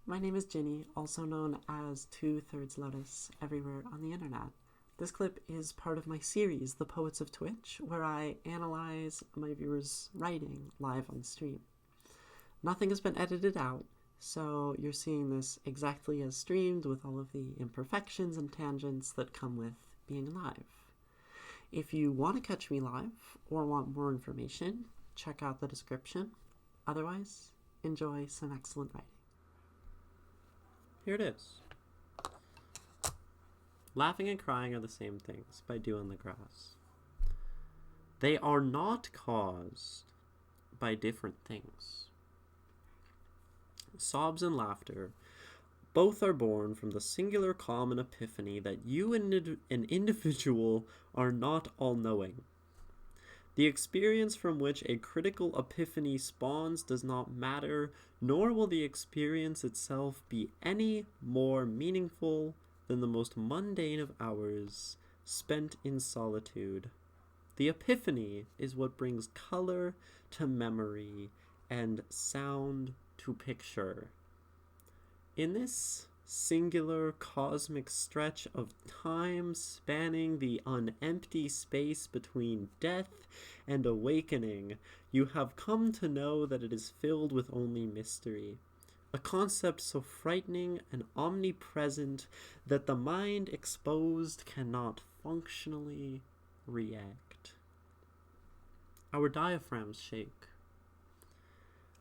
My name is Ginny, also known as 2/3 Lotus, everywhere on the internet. This clip is part of my series, The Poets of Twitch, where I analyze my viewers' writing live on stream. Nothing has been edited out, so you're seeing this exactly as streamed with all of the imperfections and tangents that come with being live. If you want to catch me live or want more information, check out the description. Otherwise, enjoy some excellent writing. Here it is. Laughing and crying are the same things by dewonthegrass. They are not caused by different things. Sobs and laughter, both are born from the singular common epiphany that you and an individual are not all-knowing. The experience from which a critical epiphany spawns does not matter, nor will the experience itself be any more meaningful than the most mundane of hours spent in solitude. The epiphany is what brings color to memory and sound to picture. In this singular cosmic stretch of time spanning the unempty space between death and awakening, you have come to know that it is filled with only mystery, a concept so frightening and omnipresent that the mind exposed cannot functionally react. Our diaphragms shake.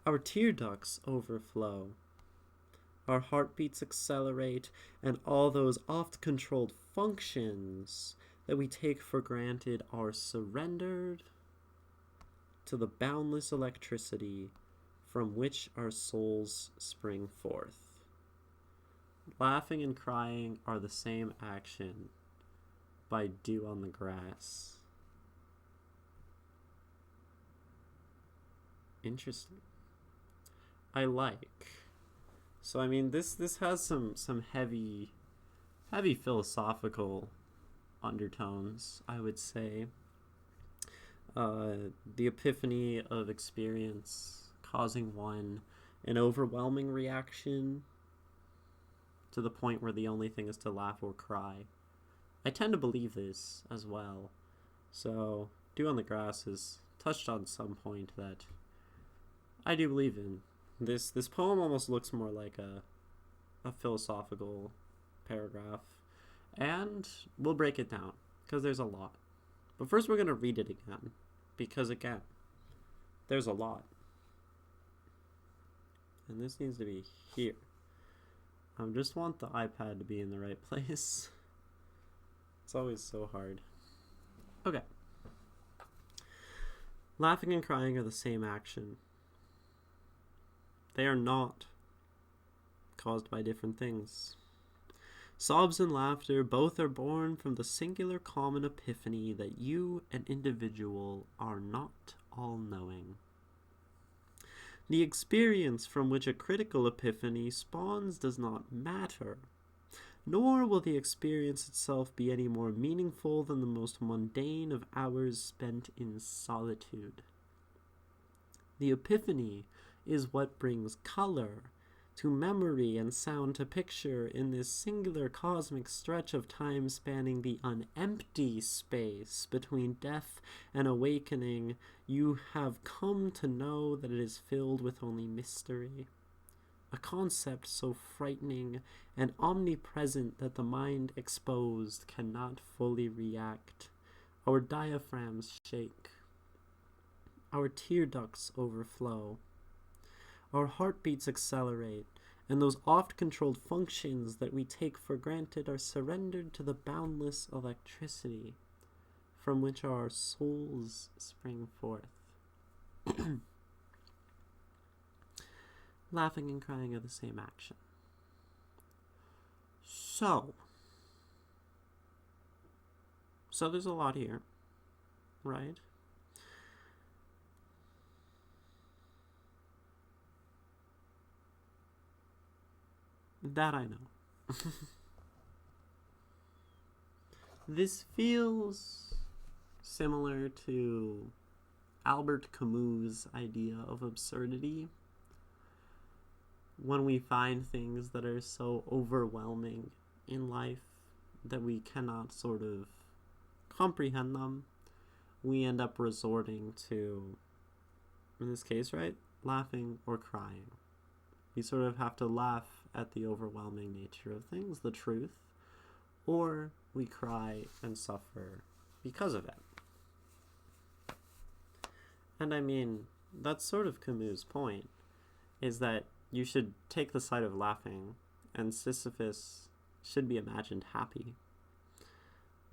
Our tear ducts overflow. Our heartbeats accelerate, and all those oft-controlled functions that we take for granted are surrendered to the boundless electricity from which our souls spring forth. Laughing and crying are the same action by dewonthegrass. Interesting. I like. So I mean, this has some heavy philosophical undertones, I would say. The epiphany of experience causing one an overwhelming reaction to the point where the only thing is to laugh or cry. I tend to believe this as well. So dewonthegrass has touched on some point that I do believe in. This poem almost looks more like a philosophical paragraph, and we'll break it down because there's a lot. But first we're going to read it again, because again, there's a lot. And this needs to be here. I just want the iPad to be in the right place. It's always so hard. Okay. Laughing and crying are the same action. They are not caused by different things. Sobs and laughter both are born from the singular common epiphany that you, an individual, are not all-knowing. The experience from which a critical epiphany spawns does not matter, nor will the experience itself be any more meaningful than the most mundane of hours spent in solitude. The epiphany is what brings color to memory and sound to picture in this singular cosmic stretch of time spanning the unempty space between death and awakening. You have come to know that it is filled with only mystery, a concept so frightening and omnipresent that the mind exposed cannot fully react. Our diaphragms shake. Our tear ducts overflow. Our heartbeats accelerate, and those oft-controlled functions that we take for granted are surrendered to the boundless electricity from which our souls spring forth. Laughing and crying are the same action. So there's a lot here, right? That I know. This feels similar to Albert Camus' idea of absurdity, when we find things that are so overwhelming in life that we cannot sort of comprehend them, we end up resorting to, in this case, right, laughing or crying. We sort of have to laugh at the overwhelming nature of things, the truth, or we cry and suffer because of it. And I mean, that's sort of Camus' point, is that you should take the side of laughing, and Sisyphus should be imagined happy,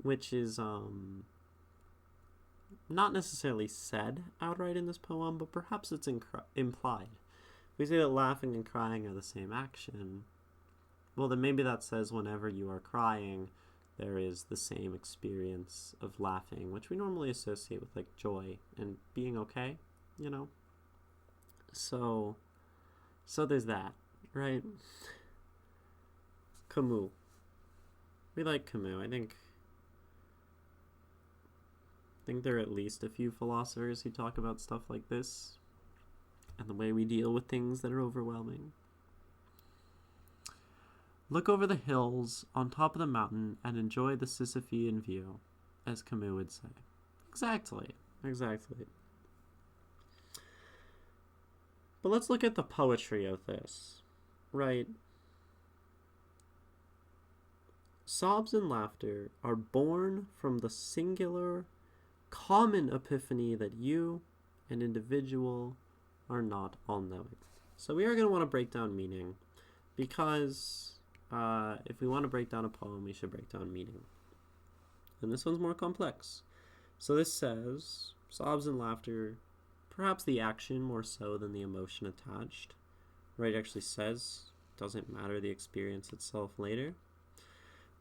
which is not necessarily said outright in this poem, but perhaps it's implied. If we say that laughing and crying are the same action, well, then maybe that says whenever you are crying, there is the same experience of laughing, which we normally associate with like joy and being okay, you know? So there's that, right? Camus. We like Camus. I think there are at least a few philosophers who talk about stuff like this and the way we deal with things that are overwhelming. Look over the hills on top of the mountain and enjoy the Sisyphean view, as Camus would say. Exactly. But let's look at the poetry of this, right? Sobs and laughter are born from the singular, common epiphany that you, an individual, are not all-knowing. So we are going to want to break down meaning, because if we want to break down a poem, we should break down meaning. And this one's more complex. So this says, sobs and laughter, perhaps the action more so than the emotion attached. Right, actually says, doesn't matter the experience itself later.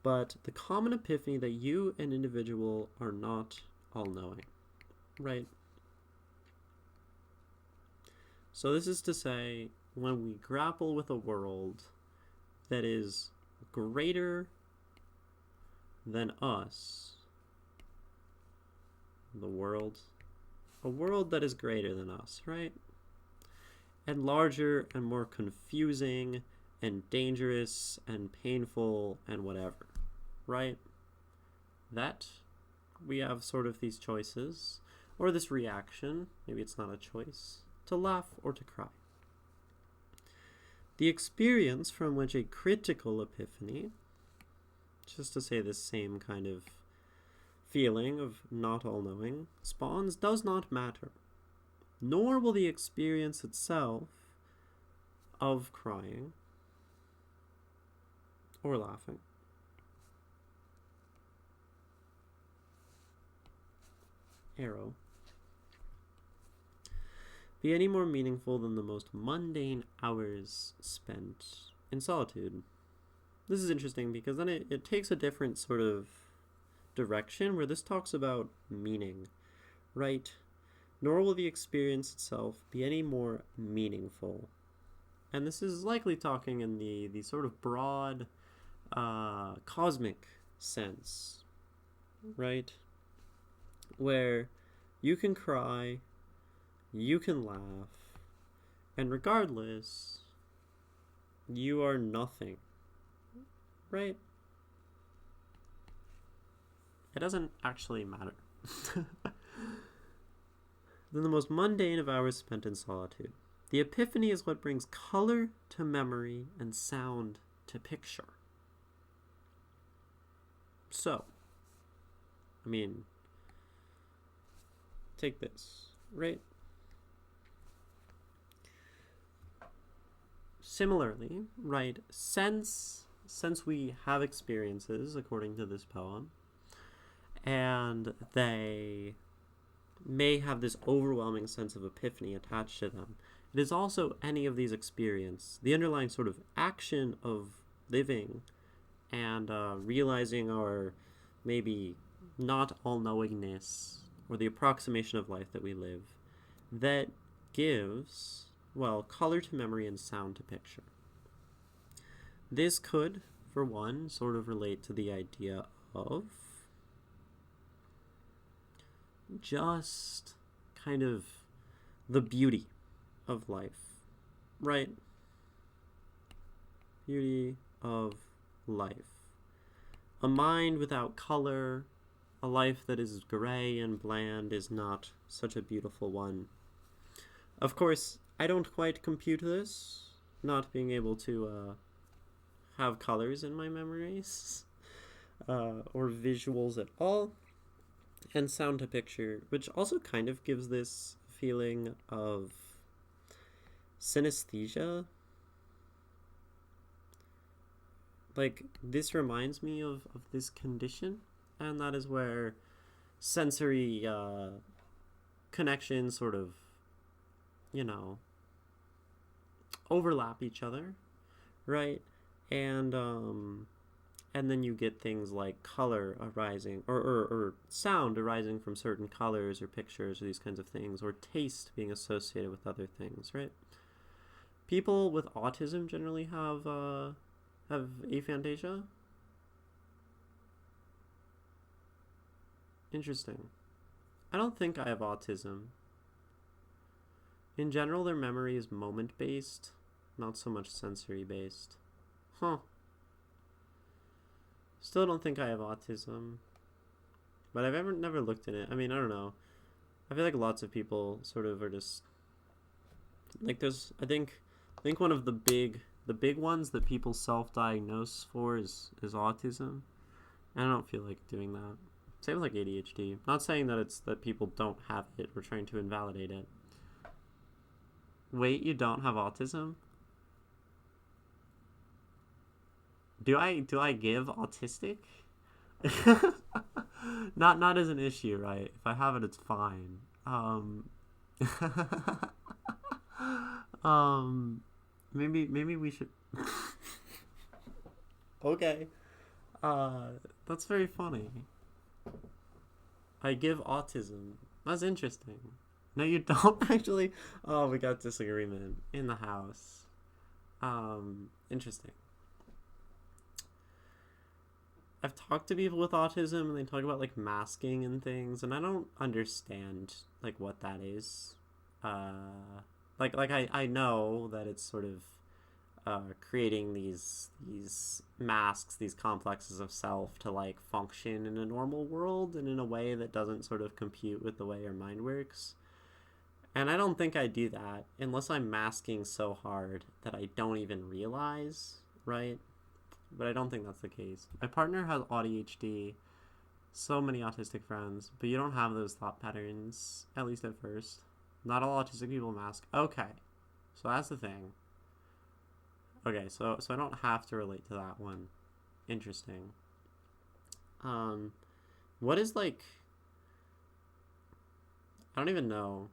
But the common epiphany that you, an individual, are not all-knowing. Right? So this is to say, when we grapple with a world that is greater than us, a world that is greater than us, right? And larger and more confusing and dangerous and painful and whatever, right? That we have sort of these choices, or this reaction, maybe it's not a choice, to laugh or to cry. The experience from which a critical epiphany, just to say this same kind of feeling of not all-knowing, spawns does not matter, nor will the experience itself of crying or laughing be any more meaningful than the most mundane hours spent in solitude. This is interesting because then it takes a different sort of direction where this talks about meaning, right? Nor will the experience itself be any more meaningful. And this is likely talking in the sort of broad cosmic sense, right? Where you can cry, you can laugh, and regardless, you are nothing, right? It doesn't actually matter. Than the most mundane of hours spent in solitude. The epiphany is what brings color to memory and sound to picture. So, I mean, take this, right? Similarly, right, since we have experiences, according to this poem, and they may have this overwhelming sense of epiphany attached to them, it is also any of these experiences, the underlying sort of action of living and realizing our maybe not all-knowingness or the approximation of life that we live, that gives, well, color to memory and sound to picture. This could, for one, sort of relate to the idea of just kind of the beauty of life, right? beauty of life. A mind without color, a life that is gray and bland is not such a beautiful one. Of course, I don't quite compute this, not being able to have colors in my memories, or visuals at all, and sound to picture, which also kind of gives this feeling of synesthesia. Like, this reminds me of this condition, and that is where sensory connections sort of, overlap each other, right? And then you get things like color arising, or sound arising from certain colors or pictures or these kinds of things, or taste being associated with other things, right? People with autism generally have aphantasia. Interesting. I don't think I have autism. In general, their memory is moment-based, not so much sensory-based. Huh. Still don't think I have autism. But I've never looked at it. I mean, I don't know. I feel like lots of people sort of are just... Like, there's... I think one of the big ones that people self-diagnose for is autism. And I don't feel like doing that. Same with like ADHD. Not saying that it's that people don't have it. We're trying to invalidate it. Wait, you don't have autism? Do I give autistic? not as an issue, right? If I have it, it's fine. Maybe we should. Okay. That's very funny. I give autism. That's interesting. No, you don't actually. Oh, we got disagreement in the house. Interesting. I've talked to people with autism and they talk about like masking and things, and I don't understand like what that is. I know that it's sort of creating these masks, these complexes of self to like function in a normal world and in a way that doesn't sort of compute with the way your mind works. And I don't think I do that unless I'm masking so hard that I don't even realize, right? But I don't think that's the case. My partner has ADHD, so many autistic friends, but you don't have those thought patterns, at least at first. Not all autistic people mask. Okay, so that's the thing. Okay, so I don't have to relate to that one. Interesting. What is like... I don't even know.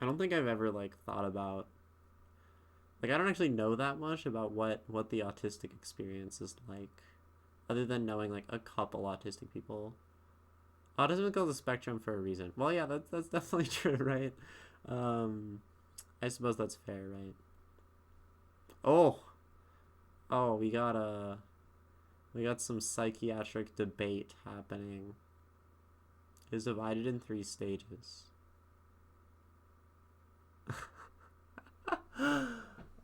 I don't think I've ever like thought about... Like, I don't actually know that much about what the autistic experience is like, other than knowing like a couple autistic people. Autism is called a spectrum for a reason. Well, yeah, that's definitely true, right? I suppose that's fair, right? Oh, we got some psychiatric debate happening. It is divided in 3 stages.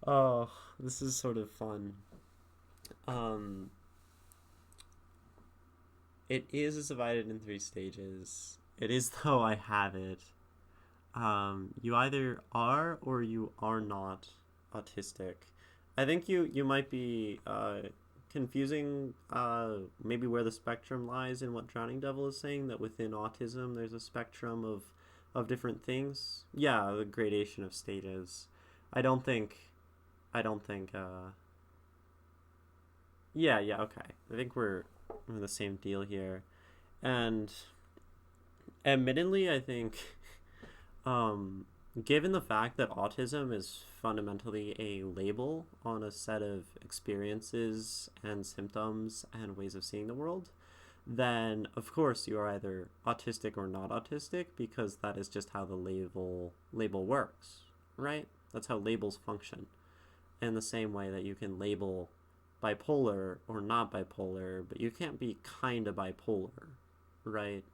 Oh, this is sort of fun. It is divided in 3 stages. It is though I have it. You either are or you are not autistic. I think you might be confusing maybe where the spectrum lies in what Drowning Devil is saying, that within autism there's a spectrum of different things. Yeah, the gradation of stages. I don't think yeah, okay. I think we're in the same deal here. And admittedly, I think given the fact that autism is fundamentally a label on a set of experiences and symptoms and ways of seeing the world, then of course you are either autistic or not autistic, because that is just how the label works, right? That's how labels function. In the same way that you can label bipolar or not bipolar, but you can't be kinda bipolar, right?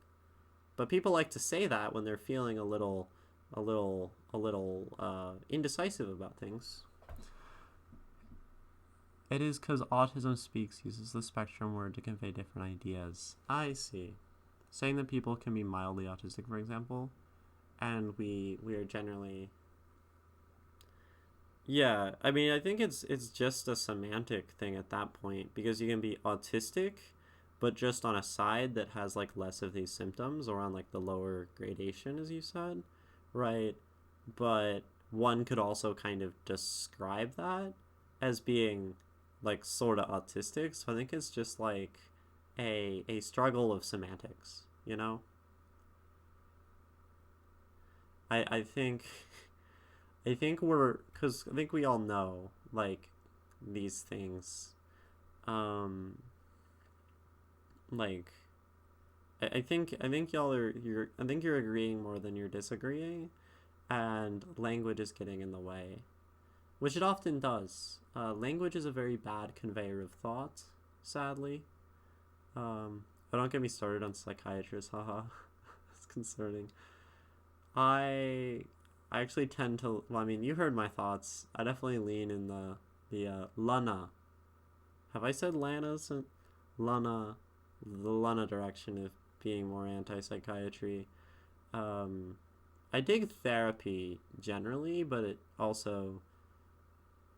But people like to say that when they're feeling a little indecisive about things. It is because Autism Speaks uses the spectrum word to convey different ideas. I see. Saying that people can be mildly autistic, for example, and we are generally... Yeah, I mean, I think it's just a semantic thing at that point, because you can be autistic, but just on a side that has like less of these symptoms, or on like the lower gradation, as you said, right? But one could also kind of describe that as being like sort of autistic. So I think it's just like a struggle of semantics, you know? I think because I think we all know like these things. Um, like I think y'all I think you're agreeing more than you're disagreeing, and language is getting in the way, which it often does. Language is a very bad conveyor of thought, sadly. But don't get me started on psychiatrists, haha. It's concerning. I I actually tend to. Well, I mean, you heard my thoughts. I definitely lean in the Lana. Have I said Lana? Lana, the Lana direction of being more anti-psychiatry. Um, I dig therapy generally, but it also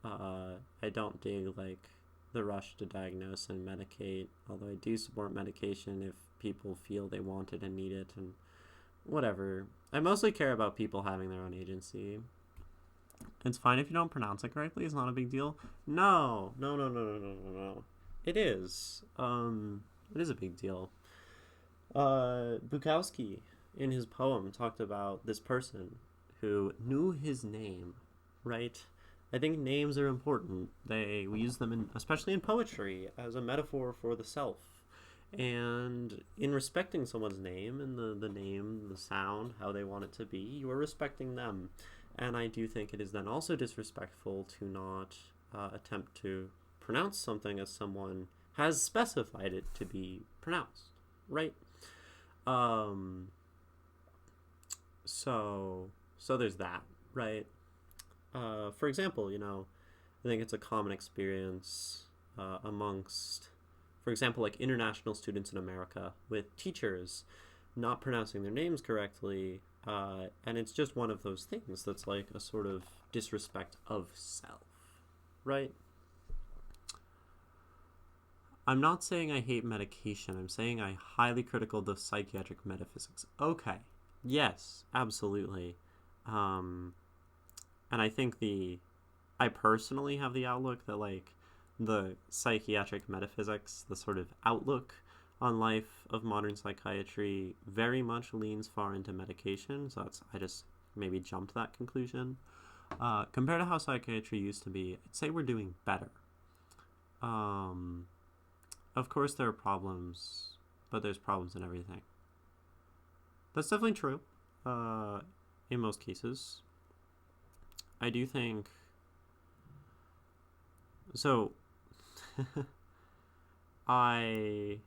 I don't dig like the rush to diagnose and medicate. Although I do support medication if people feel they want it and need it, and whatever. I mostly care about people having their own agency. It's fine if you don't pronounce it correctly. It's not a big deal. No, no, no, no, no, no, no, no. It is. It is a big deal. Bukowski, in his poem, talked about this person who knew his name, right? I think names are important. We use them especially in poetry, as a metaphor for the self. And in respecting someone's name and the name, the sound, how they want it to be, you are respecting them. And I do think it is then also disrespectful to not attempt to pronounce something as someone has specified it to be pronounced, right? Um, so there's that, right? For example, I think it's a common experience amongst, for example, like international students in America with teachers not pronouncing their names correctly, and it's just one of those things that's like a sort of disrespect of self, right? I'm not saying I hate medication. I'm saying I highly critical the psychiatric metaphysics. Okay, yes, absolutely. Um, and I think I personally have the outlook that like the psychiatric metaphysics, the sort of outlook on life of modern psychiatry, very much leans far into medication. So I just maybe jumped that conclusion. Compared to how psychiatry used to be, I'd say we're doing better. Of course there are problems, but there's problems in everything. That's definitely true. In most cases, I do think. So, I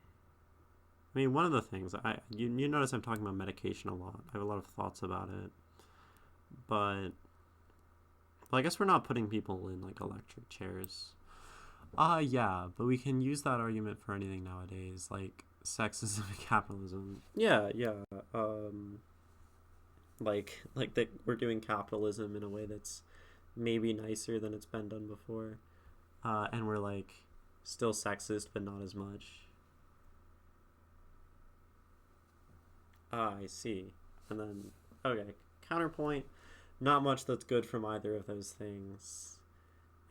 mean, one of the things you notice I'm talking about medication a lot. I have a lot of thoughts about it, but well, I guess we're not putting people in like electric chairs. Yeah, but we can use that argument for anything nowadays, like sexism and capitalism. Yeah, yeah. Like that we're doing capitalism in a way that's maybe nicer than it's been done before. And we're like still sexist, but not as much. I see. And then, okay, counterpoint, not much that's good from either of those things.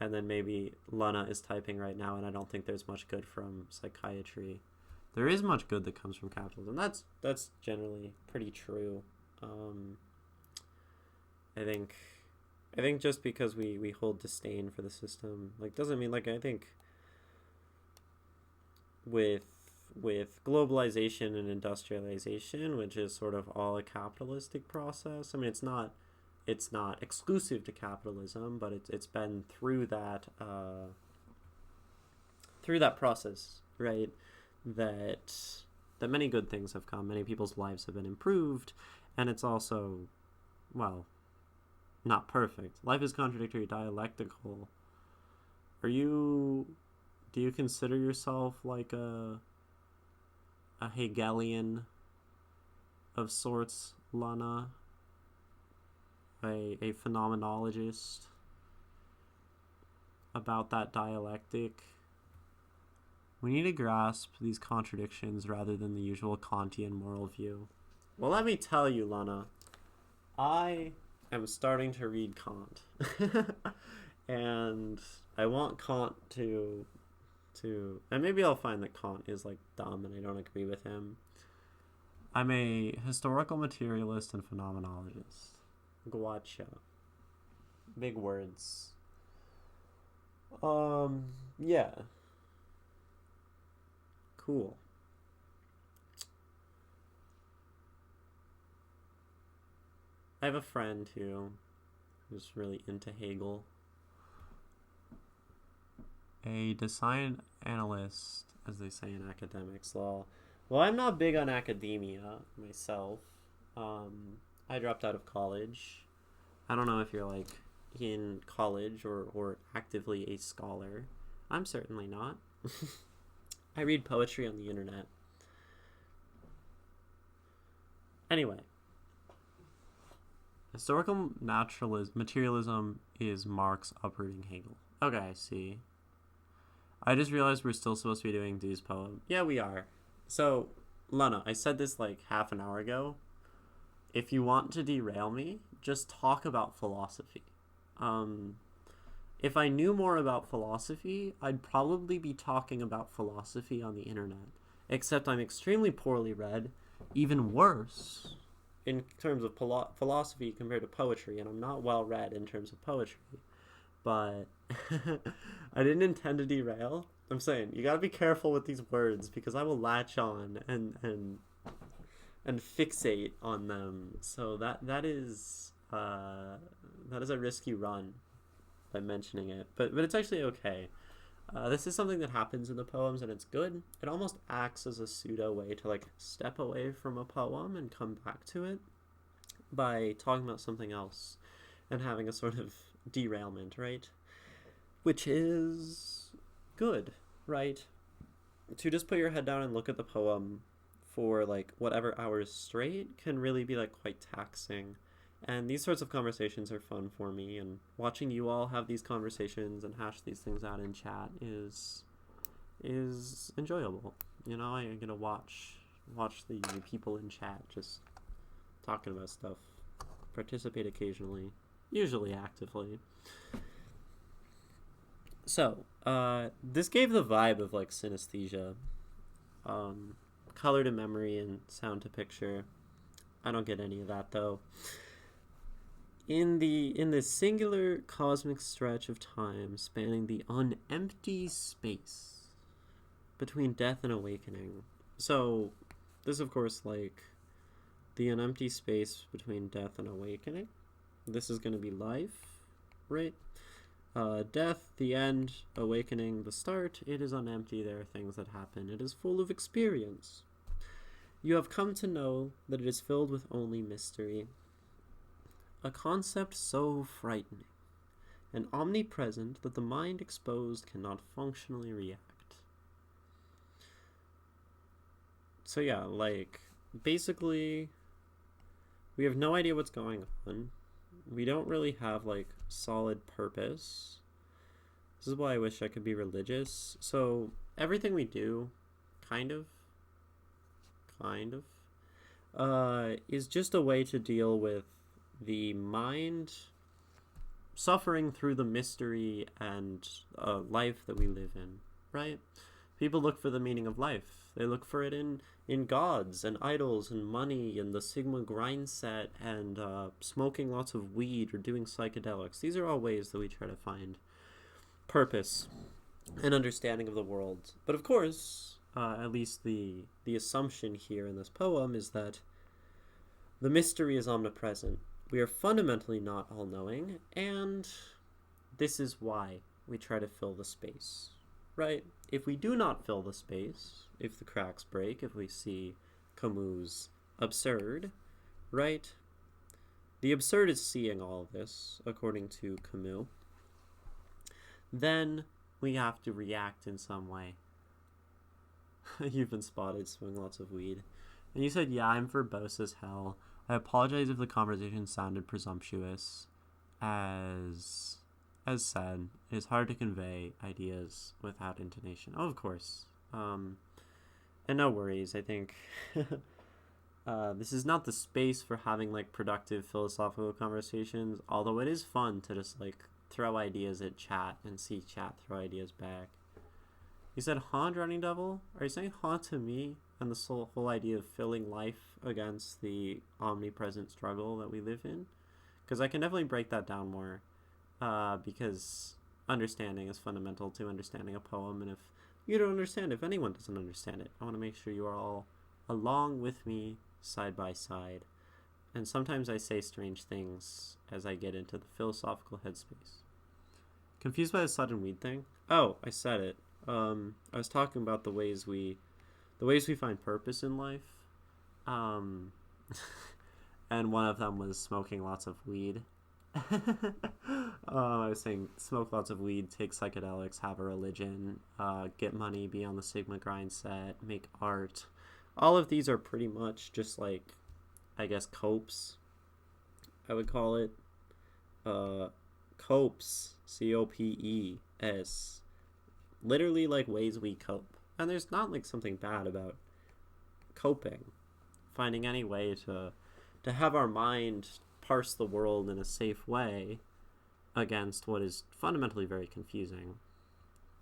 And then maybe Lana is typing right now, and I don't think there's much good from psychiatry. There is much good that comes from capitalism. That's generally pretty true. I think just because we hold disdain for the system, like, doesn't mean, like, I think with globalization and industrialization, which is sort of all a capitalistic process. I mean, it's not exclusive to capitalism, but it's been through that process, right? That many good things have come, many people's lives have been improved, and it's also, well, not perfect. Life is contradictory, dialectical. Are you Do you consider yourself like a Hegelian of sorts, Lana? A phenomenologist about that dialectic? We need to grasp these contradictions rather than the usual Kantian moral view. Well, let me tell you, Lana, I am starting to read Kant. And I want Kant to and maybe I'll find that Kant is like dumb and I don't agree with him. I'm a historical materialist and phenomenologist. Gotcha. Big words. Yeah. Cool. I have a friend who's really into Hegel. A design analyst, as they say in academics law. Well, I'm not big on academia myself. I dropped out of college. I don't know if you're like in college or actively a scholar. I'm certainly not. I read poetry on the internet. Anyway, historical materialism is Marx uprooting Hegel. Okay, I see. I just realized we're still supposed to be doing Dew's poem. Yeah, we are. So, Lana, I said this like half an hour ago. If you want to derail me, just talk about philosophy. If I knew more about philosophy, I'd probably be talking about philosophy on the internet. Except I'm extremely poorly read, even worse in terms of philosophy compared to poetry, and I'm not well read in terms of poetry. But I didn't intend to derail. I'm saying you gotta be careful with these words because I will latch on and fixate on them. So that is a risky run by mentioning it, but it's actually okay. This is something that happens in the poems, and it's good. It almost acts as a pseudo way to like step away from a poem and come back to it by talking about something else and having a sort of derailment, right? Which is good, right? To just put your head down and look at the poem for like whatever hours straight can really be like quite taxing. And these sorts of conversations are fun for me, and watching you all have these conversations and hash these things out in chat is enjoyable. You know, I get to watch the people in chat just talking about stuff, participate occasionally, usually actively. So, this gave the vibe of like synesthesia, color to memory and sound to picture. I don't get any of that though. In this singular cosmic stretch of time spanning the unempty space between death and awakening. So, this of course like the unempty space between death and awakening. This is going to be life, right? Death, the end, awakening, the start. It is unempty. There are things that happen. It is full of experience. You have come to know that it is filled with only mystery. A concept so frightening and omnipresent that the mind exposed cannot functionally react. So yeah, like, basically, we have no idea what's going on. We don't really have, like, solid purpose. This is why I wish I could be religious. So, everything we do, kind of, is just a way to deal with the mind suffering through the mystery and life that we live in, right? People look for the meaning of life. They look for it in gods and idols and money and the Sigma grind set and smoking lots of weed or doing psychedelics. These are all ways that we try to find purpose and understanding of the world. But of course, at least the assumption here in this poem is that the mystery is omnipresent. We are fundamentally not all-knowing, and this is why we try to fill the space, right? If we do not fill the space, if the cracks break, if we see Camus' absurd, right? The absurd is seeing all of this, according to Camus. Then We have to react in some way. You've been spotted smoking lots of weed. And you said, yeah, I'm verbose as hell. I apologize if the conversation sounded presumptuous. As said, it is hard to convey ideas without intonation. Oh, of course. And no worries, I think this is not the space for having like productive philosophical conversations, although it is fun to just like throw ideas at chat and see chat throw ideas back. You said haunt, Running Devil? Are you saying haunt to me and the whole idea of filling life against the omnipresent struggle that we live in? Because I can definitely break that down more, because understanding is fundamental to understanding a poem, and if you don't understand, if anyone doesn't understand it, I want to make sure you are all along with me, side by side. And sometimes I say strange things as I get into the philosophical headspace. Confused by the sudden weed thing? Oh, I said it. I was talking about the ways we find purpose in life. And one of them was smoking lots of weed. I was saying smoke lots of weed, take psychedelics, have a religion, get money, be on the Sigma grind set, make art. All of these are pretty much just like, I guess, copes, I would call it. Copes, COPES. Literally like ways we cope. And there's not like something bad about coping. Finding any way to have our mind parse the world in a safe way against what is fundamentally very confusing.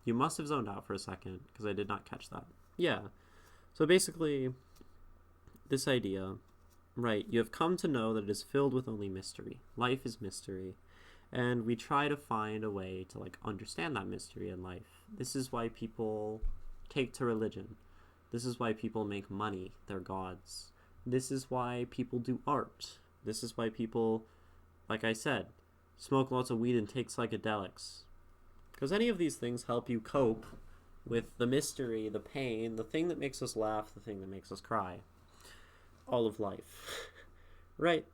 You must have zoned out for a second because I did not catch that. Yeah. So basically, this idea, right, you have come to know that it is filled with only mystery. Life is mystery. And we try to find a way to like understand that mystery in life. This is why people take to religion. This is why people make money their gods. This is why people do art. This is why people, like I said, smoke lots of weed and take psychedelics. Because any of these things help you cope with the mystery, the pain, the thing that makes us laugh, the thing that makes us cry. All of life. Right?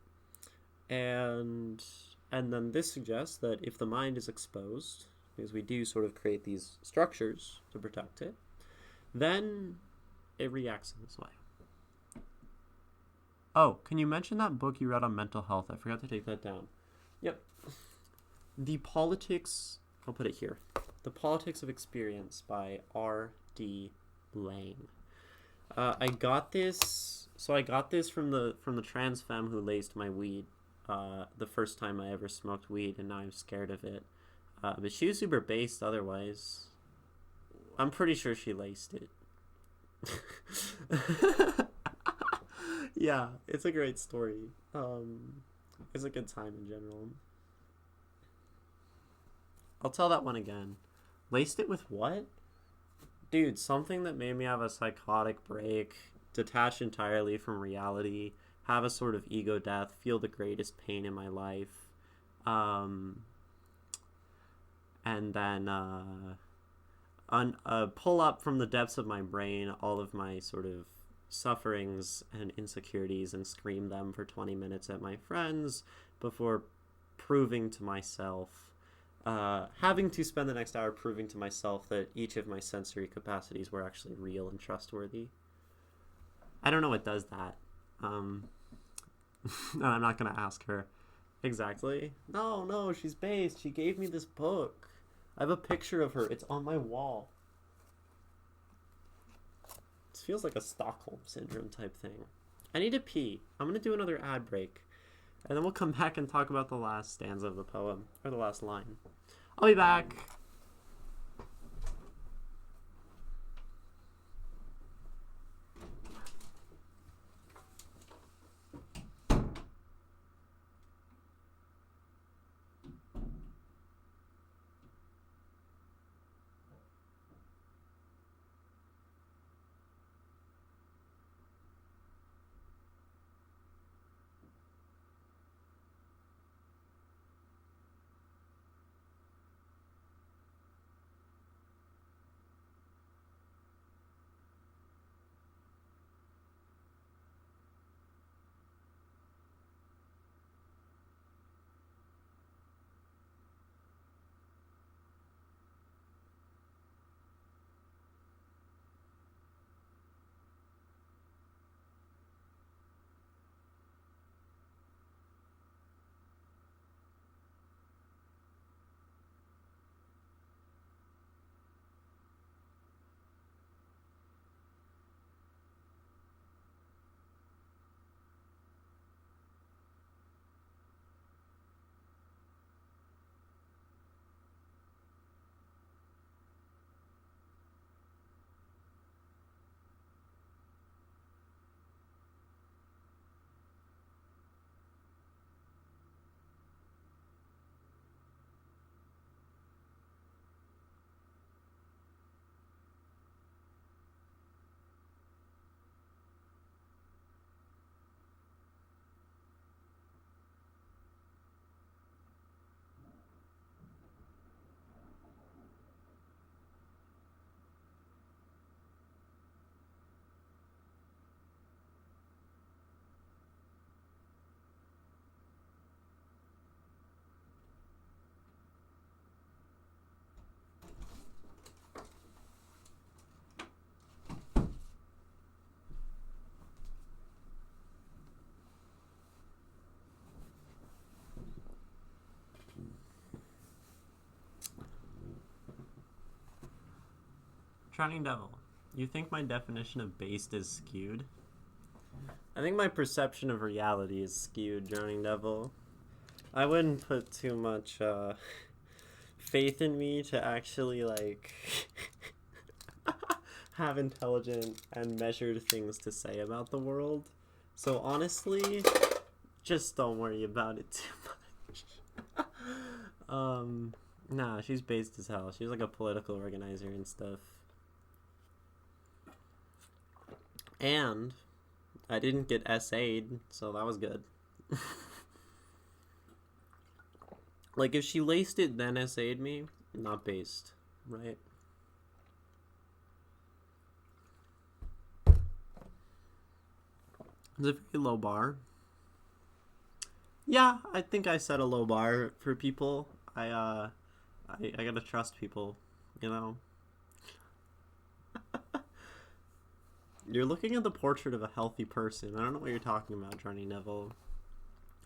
And then this suggests that if the mind is exposed, because we do sort of create these structures to protect it, then it reacts in this way. Oh, can you mention that book you read on mental health? I forgot to take that down. Yep. The Politics, I'll put it here. The Politics of Experience by R.D. Laing. I got this from the trans femme who laced my weed. The first time I ever smoked weed, and now I'm scared of it. But she was super based otherwise. I'm pretty sure she laced it. Yeah, it's a great story. It's a good time in general. I'll tell that one again. Laced it with what? Dude, something that made me have a psychotic break, detach entirely from reality, have a sort of ego death, feel the greatest pain in my life, and then pull up from the depths of my brain all of my sort of sufferings and insecurities and scream them for 20 minutes at my friends before proving to myself, having to spend the next hour proving to myself that each of my sensory capacities were actually real and trustworthy. I don't know what does that. I'm not gonna ask her exactly. No, she's based. She gave me this book. I have a picture of her. It's on my wall. This feels like a Stockholm Syndrome type thing. I need to pee. I'm gonna do another ad break, and then we'll come back and talk about the last stanza of the poem, or the last line. I'll be back. Drowning Devil, you think my definition of based is skewed? I think my perception of reality is skewed, Drowning Devil. I wouldn't put too much faith in me to actually, like, have intelligent and measured things to say about the world. So honestly, just don't worry about it too much. Nah, she's based as hell. She's like a political organizer and stuff. And I didn't get SA'd, so that was good. Like, if she laced it then SA'd me, not based, right? It's a very low bar. Yeah, I think I set a low bar for people. I gotta trust people, you know? You're looking at the portrait of a healthy person. I don't know what you're talking about, Johnny Neville.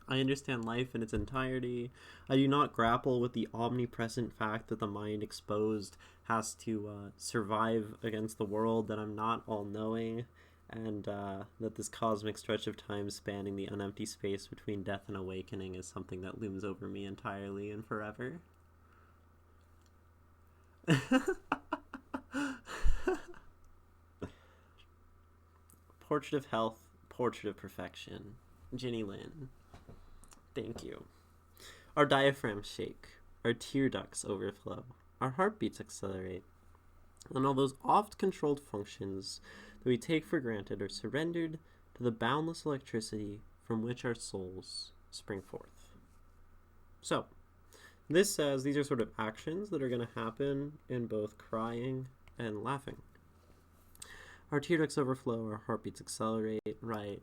I understand life in its entirety. I do not grapple with the omnipresent fact that the mind exposed has to survive against the world, that I'm not all-knowing, and that this cosmic stretch of time spanning the unempty space between death and awakening is something that looms over me entirely and forever. Portrait of health, portrait of perfection. Ginny Lynn. Thank you. Our diaphragms shake, our tear ducts overflow, our heartbeats accelerate, and all those oft-controlled functions that we take for granted are surrendered to the boundless electricity from which our souls spring forth. So, this says these are sort of actions that are going to happen in both crying and laughing. Our tear ducts overflow, our heartbeats accelerate, right?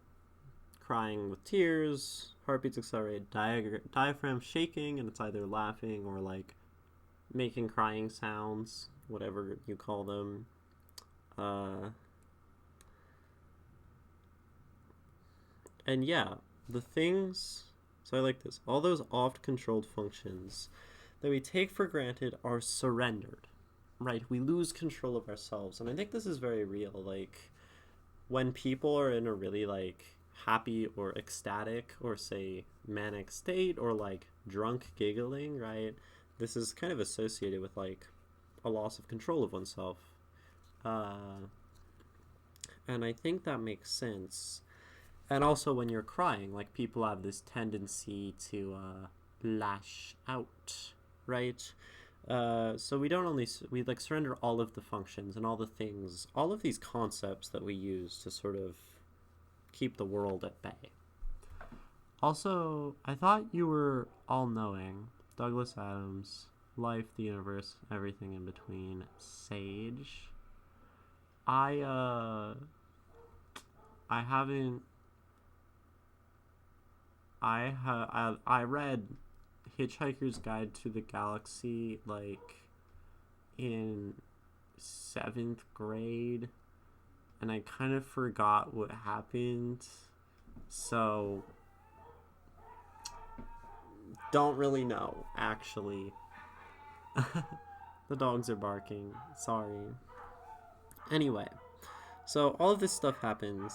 Crying with tears, heartbeats accelerate, diaphragm shaking, and it's either laughing or like making crying sounds, whatever you call them. And yeah, the things, so I like this, all those oft-controlled functions that we take for granted are surrendered, right? We lose control of ourselves, and I think this is very real. Like, when people are in a really, like, happy or ecstatic or, say, manic state or, like, drunk giggling, right? This is kind of associated with, like, a loss of control of oneself. And I think that makes sense. And also when you're crying, like, people have this tendency to lash out, right? So we don't only, we like surrender all of the functions and all the things, all of these concepts that we use to sort of keep the world at bay. Also, I thought you were all-knowing. Douglas Adams, life, the universe, everything in between. Sage. I read Hitchhiker's Guide to the Galaxy, like, in 7th grade, and I kind of forgot what happened, so don't really know, actually. The dogs are barking, sorry. Anyway, so all of this stuff happens,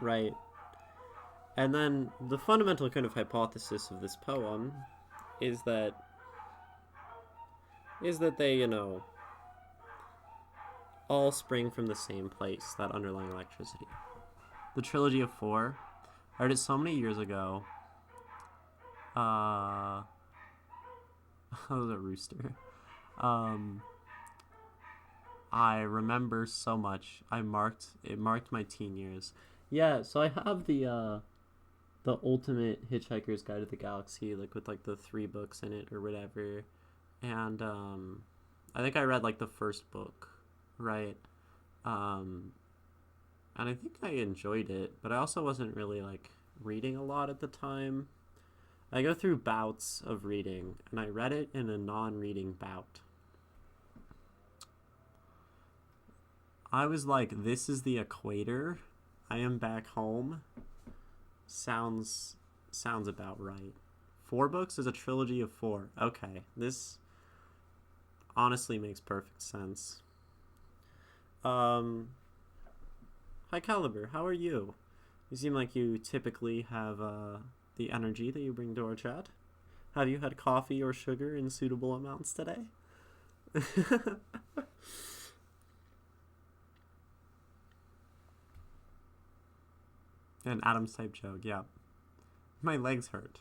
right? And then the fundamental kind of hypothesis of this poem is that they, you know, all spring from the same place, that underlying electricity. The Trilogy of Four, I read it so many years ago. That was a rooster. I remember so much. It marked my teen years. Yeah, so I have the Ultimate Hitchhiker's Guide to the Galaxy, like with like the 3 books in it or whatever, and I think I read like the first book, right? And I think I enjoyed it, but I also wasn't really like reading a lot at the time. I go through bouts of reading, and I read it in a non-reading bout. I was like, this is the equator. I am back home. Sounds about right. 4 books is a trilogy of 4. Okay, this honestly makes perfect sense. High Caliber, how are you? You seem like you typically have the energy that you bring to our chat. Have you had coffee or sugar in suitable amounts today? An Adam's type joke, yeah. My legs hurt.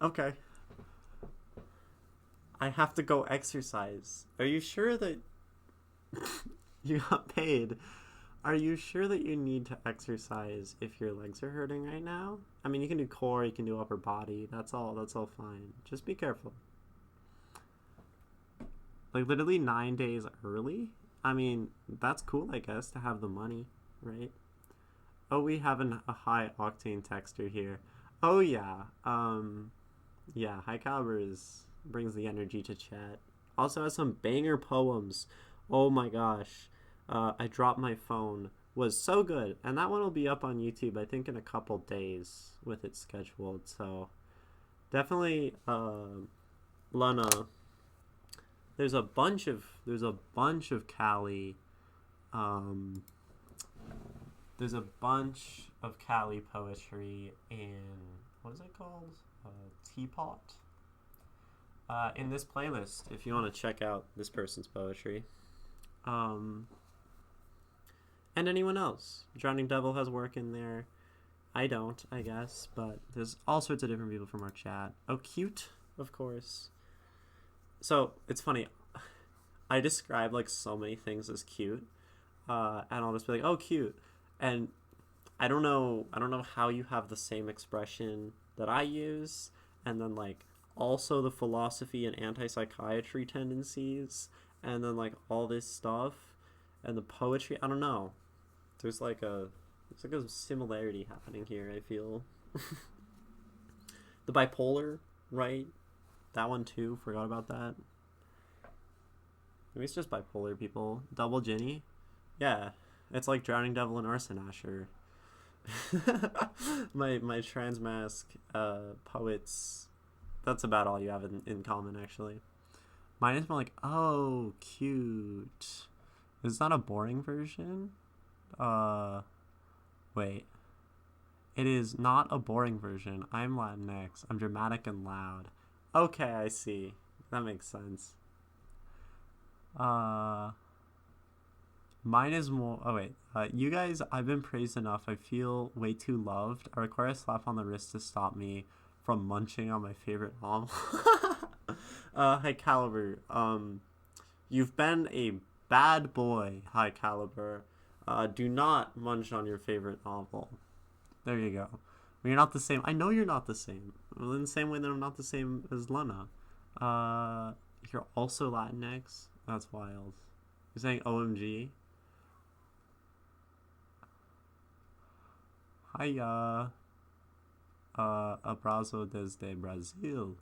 Okay. I have to go exercise. Are you sure that you got paid? Are you sure that you need to exercise if your legs are hurting right now? I mean, you can do core, you can do upper body. That's all fine. Just be careful. Like literally 9 days early? I mean, that's cool, I guess, to have the money, right? Oh, we have a high octane texture here. Oh yeah. Yeah, High Caliber brings the energy to chat. Also has some banger poems. Oh my gosh. I Dropped My Phone was so good, and that one will be up on YouTube I think in a couple days with it scheduled. So definitely Lana, there's a bunch of Cali there's a bunch of Cali poetry in, what is it called? Teapot. In this playlist, if you want to check out this person's poetry. And anyone else. Drowning Devil has work in there. I don't, I guess, but there's all sorts of different people from our chat. Oh, Cute, of course. So, it's funny. I describe, like, so many things as cute. And I'll just be like, oh, cute. And I don't know how you have the same expression that I use, and then, like, also the philosophy and anti-psychiatry tendencies, and then, like, all this stuff, and the poetry. I don't know. There's like a similarity happening here, I feel. The bipolar, right? That one too, forgot about that. Maybe it's just bipolar people. Double Ginny? Yeah, it's like Drowning Devil and Arson Asher. my trans mask poets, that's about all you have in common, actually. Mine is more like, oh, cute. Is that a boring version? Wait. It is not a boring version. I'm Latinx. I'm dramatic and loud. Okay, I see. That makes sense. Mine is more... Oh, wait. You guys, I've been praised enough. I feel way too loved. I require a slap on the wrist to stop me from munching on my favorite novel. High Caliber. You've been a bad boy, High Caliber. Do not munch on your favorite novel. There you go. You're not the same. I know you're not the same. Well, in the same way that I'm not the same as Lena. You're also Latinx? That's wild. You're saying OMG? Hiya. Abrazo desde Brazil.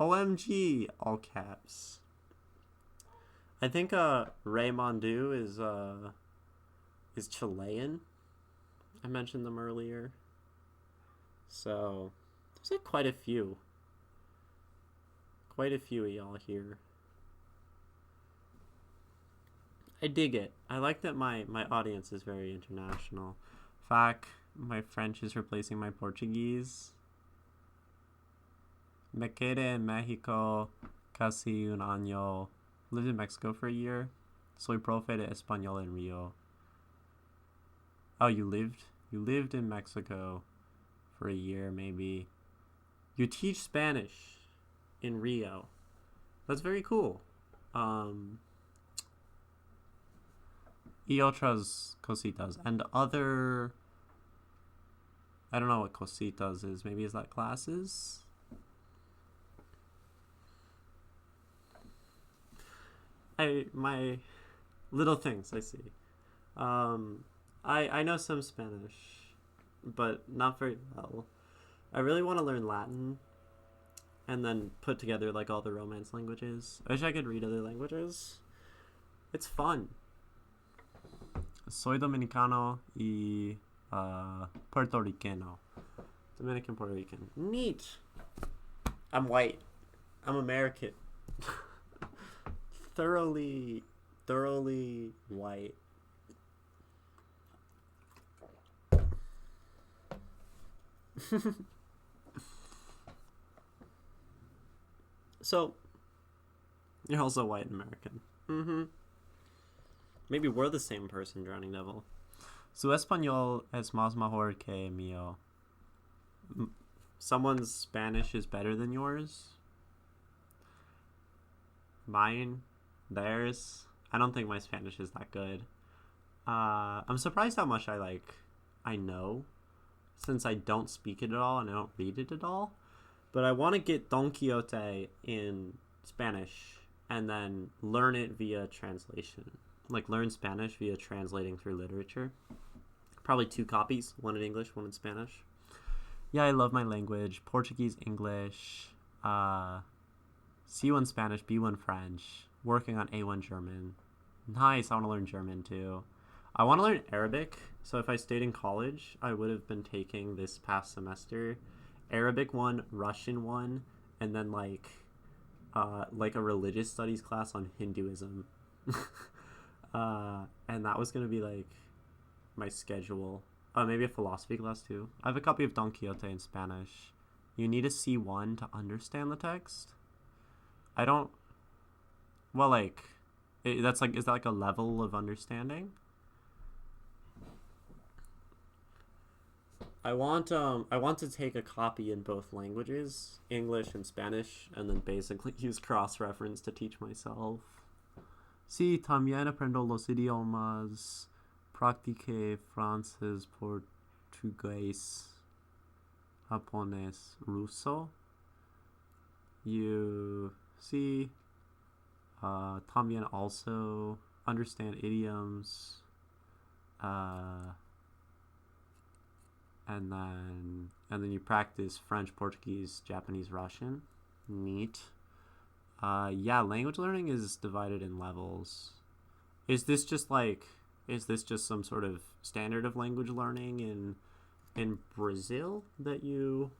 OMG! All caps. I think Raymondu is Chilean. I mentioned them earlier. So there's like quite a few of y'all here. I dig it. I like that my audience is very international. In fact, my French is replacing my Portuguese. Me quedé en México casi un año. Lived in Mexico for a year. Soy profe de español en Rio. Oh, you lived in Mexico for a year, maybe. You teach Spanish in Rio. That's very cool. Y otras cositas. And other... I don't know what cositas is. Maybe is that classes? My little things, I see. I know some Spanish, but not very well. I really want to learn Latin and then put together like all the Romance languages. I wish I could read other languages. It's fun. Soy Dominicano y Puertorriqueño. Dominican, Puerto Rican. Neat. I'm white. I'm American. Thoroughly thoroughly white. So, you're also white American. Mm-hmm. Maybe we're the same person, Drowning Devil. Su español es más mejor que mío. Someone's Spanish is better than yours? Mine? Theirs? I don't think my Spanish is that good. I'm surprised how much I know, since I don't speak it at all and I don't read it at all. But I want to get Don Quixote in Spanish and then learn it via translation. Like, learn Spanish via translating through literature. Probably 2 copies, one in English, one in Spanish. Yeah, I love my language. Portuguese, English, C1 Spanish, B1 French, working on A1 German. Nice, I want to learn German too. I want to learn Arabic, so if I stayed in college, I would have been taking this past semester Arabic 1, Russian 1, and then like a religious studies class on Hinduism. And that was going to be like my schedule. Maybe a philosophy class too. I have a copy of Don Quixote in Spanish. You need a C1 to understand the text. I don't. Well, like, is that like a level of understanding? I want to take a copy in both languages, English and Spanish, and then basically use cross-reference to teach myself. Sí, también aprendo los idiomas. Practiqué francés, portugués, japonés, ruso. You see, también also understand idioms, and then you practice French, Portuguese, Japanese, Russian. Neat. Yeah, language learning is divided in levels. Is this just some sort of standard of language learning in Brazil that you,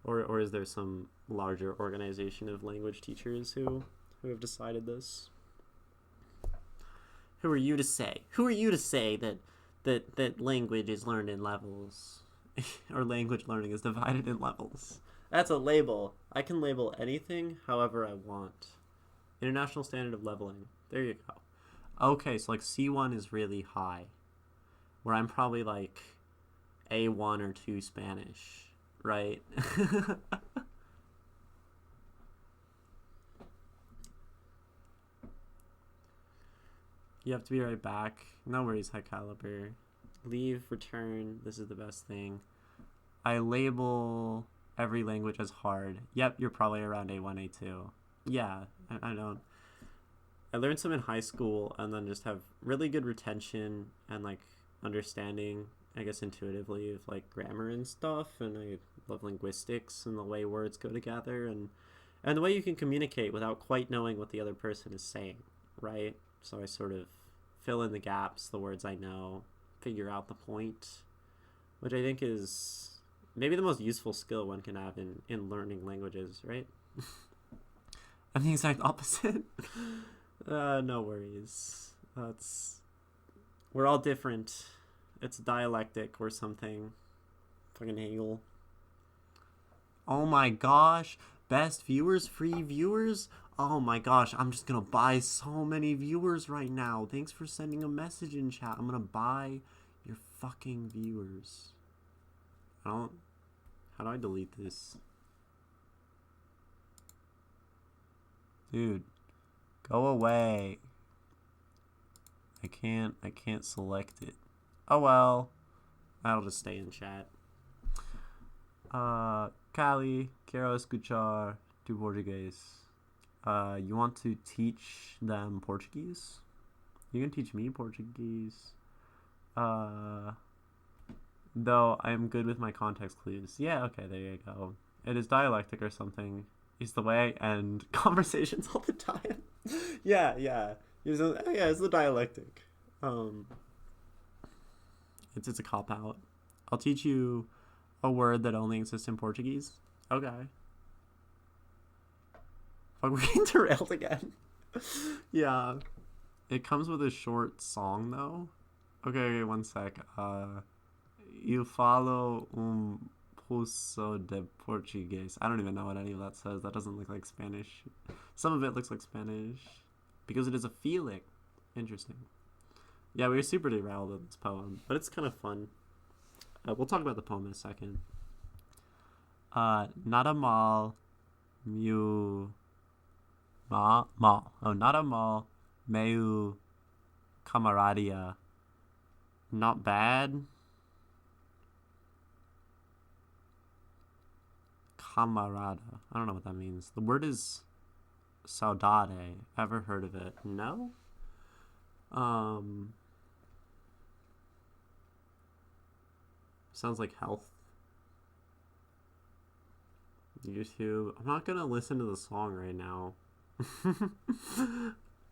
or is there some larger organization of language teachers who have decided this? Who are you to say? Who are you to say that language is learned in levels, or language learning is divided in levels? That's a label. I can label anything however I want. International Standard of Leveling. There you go. Okay, so like C1 is really high, where I'm probably like A1 or 2 Spanish, right? You have to be right back. No worries, High Caliber. Leave, return. This is the best thing. I label every language as hard. Yep, you're probably around A1, A2. Yeah, I don't. I learned some in high school and then just have really good retention and like understanding, I guess, intuitively of like grammar and stuff. And I love linguistics and the way words go together and the way you can communicate without quite knowing what the other person is saying, right? So I sort of fill in the gaps, the words I know, figure out the point, which I think is maybe the most useful skill one can have in learning languages, right? I'm the exact opposite. No worries. We're all different. It's dialectic or something. Fucking Hegel. Oh my gosh. Best viewers, free viewers? Oh my gosh, I'm just gonna buy so many viewers right now. Thanks for sending a message in chat. I'm gonna buy your fucking viewers. How do I delete this? Dude, go away. I can't select it. Oh well. I'll just stay in chat. Cali, quiero escuchar tu portugués. You want to teach them Portuguese? You can teach me Portuguese. Though I am good with my context clues. Yeah, okay, there you go. It is dialectic or something. Is the way I end conversations all the time. yeah. It's the dialectic. It's a cop out. I'll teach you a word that only exists in Portuguese. Okay. Fuck, we're getting derailed again. Yeah. It comes with a short song though. Okay, one sec. You follow pulso de Português. I don't even know what any of that says. That doesn't look like Spanish. Some of it looks like Spanish because it is a feeling. Interesting. Yeah, we were super derailed in this poem, but it's kind of fun. We'll talk about the poem in a second. Nada mal, meu mal. Oh, nada mal, meu camaradia. Not bad. Camarada. I don't know what that means. The word is saudade. Ever heard of it? No? Sounds like health. YouTube. I'm not gonna listen to the song right now.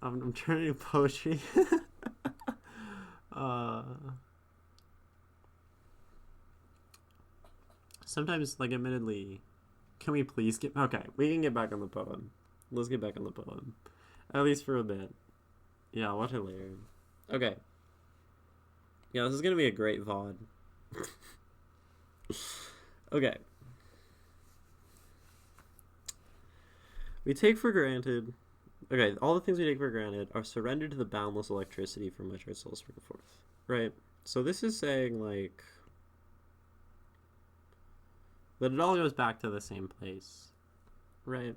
I'm turning poetry. Sometimes, like, admittedly, can we please get... Okay, we can get back on the poem. Let's get back on the poem. At least for a bit. Yeah, watch it later. Okay. Yeah, this is gonna be a great VOD. Okay. We take for granted... Okay, all the things we take for granted are surrendered to the boundless electricity from which our souls spring forth. Right? So this is saying, like... that it all goes back to the same place. Right?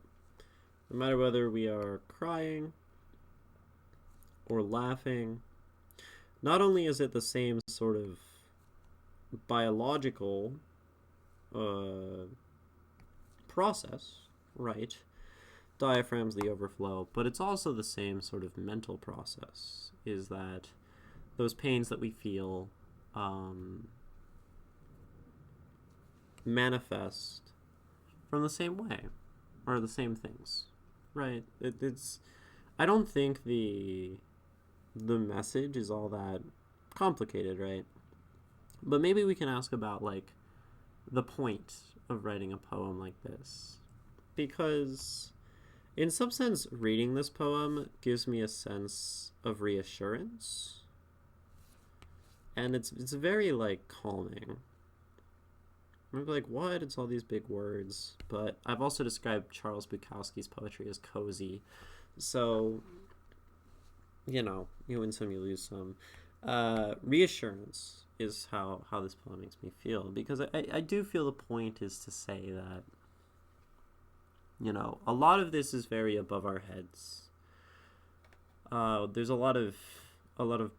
No matter whether we are crying or laughing, not only is it the same sort of biological process, right? Diaphragms, the overflow, but it's also the same sort of mental process, is that those pains that we feel manifest from the same way, or the same things, right? It's I don't think the message is all that complicated, right? But maybe we can ask about, like, the point of writing a poem like this, because in some sense reading this poem gives me a sense of reassurance, and it's very, like, calming. I'm like, what? It's all these big words. But I've also described Charles Bukowski's poetry as cozy. So, you know, you win some, you lose some. Reassurance is how this poem makes me feel. Because I do feel the point is to say that, you know, a lot of this is very above our heads. There's a lot of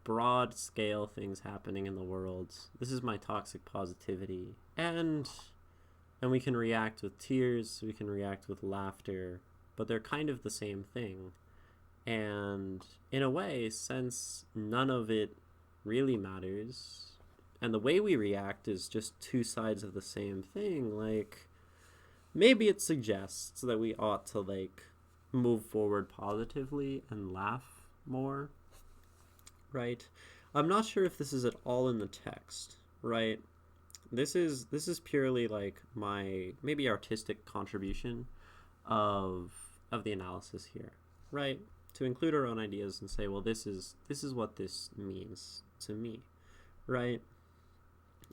broad scale things happening in the world. This is my toxic positivity. And we can react with tears, we can react with laughter, but they're kind of the same thing. And in a way, since none of it really matters, and the way we react is just two sides of the same thing, like, maybe it suggests that we ought to, like, move forward positively and laugh more, right? I'm not sure if this is at all in the text, right? This is purely, like, my maybe artistic contribution of the analysis here, right? To include our own ideas and say, well, this is what this means to me, right?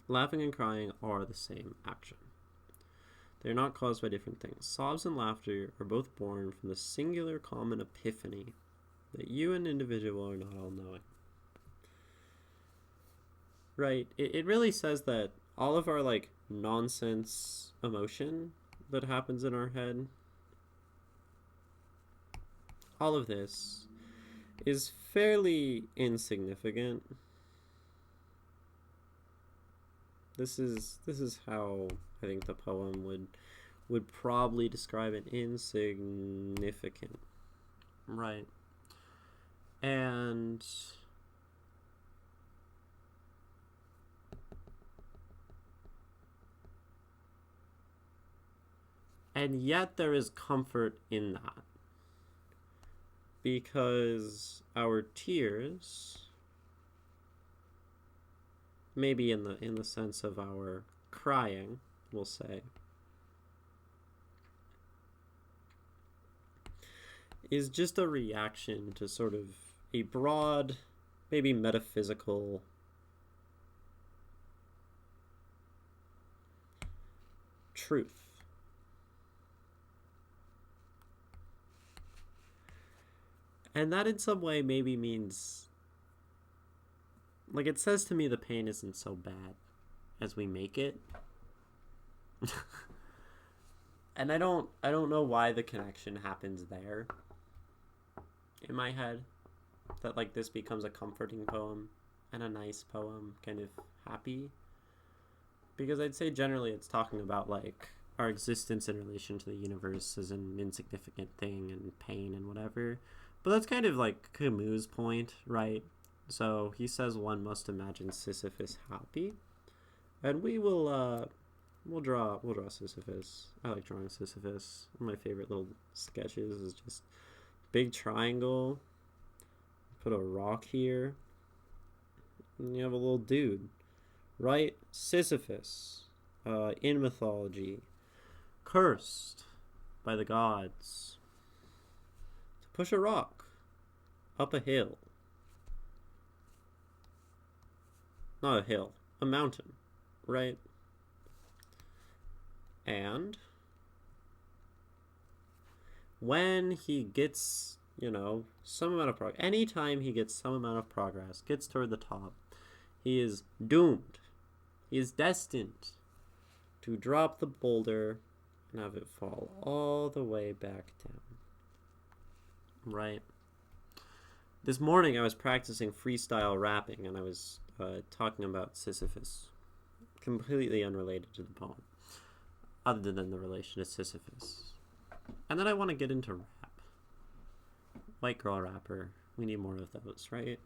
Laughing and crying are the same action. They're not caused by different things. Sobs and laughter are both born from the singular common epiphany that you, an individual, are not all knowing. Right? It really says that all of our, like, nonsense emotion that happens in our head, all of this is fairly insignificant. This is how I think the poem would probably describe it: insignificant. Right. And yet there is comfort in that, because our tears, maybe in the sense of our crying, we'll say, is just a reaction to sort of a broad, maybe metaphysical truth. And that in some way maybe means, like, it says to me the pain isn't so bad as we make it. And I don't know why the connection happens there in my head, that like this becomes a comforting poem and a nice poem, kind of happy, because I'd say generally it's talking about like our existence in relation to the universe as an insignificant thing and pain and whatever. But that's kind of like Camus' point, right? So he says one must imagine Sisyphus happy, and we'll draw Sisyphus. I like drawing Sisyphus. One of my favorite little sketches is just big triangle, put a rock here, and you have a little dude, right? Sisyphus, in mythology, cursed by the gods to push a rock up a hill. Not a hill, a mountain, right? And when he gets, some amount of progress, anytime he gets some amount of progress, gets toward the top, he is doomed. He is destined to drop the boulder and have it fall all the way back down. Right? This morning I was practicing freestyle rapping and I was talking about Sisyphus, completely unrelated to the poem, other than the relation to Sisyphus. And then I want to get into rap. White girl rapper. We need more of those, right?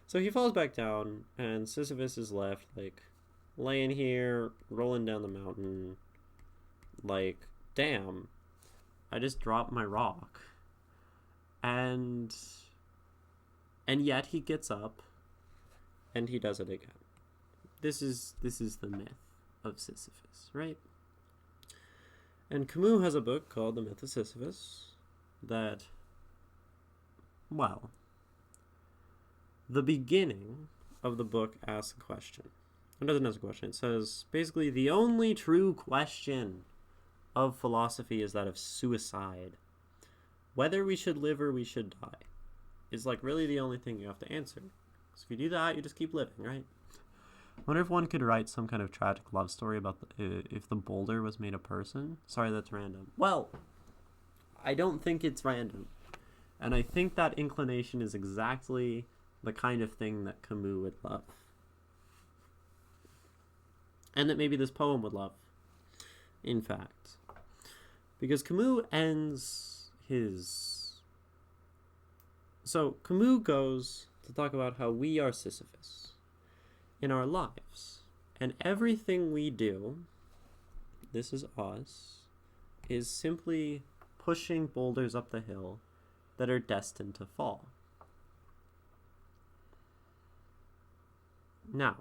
So he falls back down, and Sisyphus is left, like, laying here, rolling down the mountain, like, damn, I just dropped my rock. And yet he gets up, and he does it again. This is the myth of Sisyphus, right? And Camus has a book called The Myth of Sisyphus that, well, the beginning of the book asks a question. It doesn't ask a question. It says, basically, the only true question of philosophy is that of suicide. Whether we should live or we should die is, like, really the only thing you have to answer. Because if you do that, you just keep living, right? I wonder if one could write some kind of tragic love story about if the boulder was made a person. Sorry, that's random. Well, I don't think it's random. And I think that inclination is exactly the kind of thing that Camus would love. And that maybe this poem would love, in fact. Because Camus ends his... So, Camus goes to talk about how we are Sisyphus in our lives, and everything we do, this is us, is simply pushing boulders up the hill that are destined to fall. Now,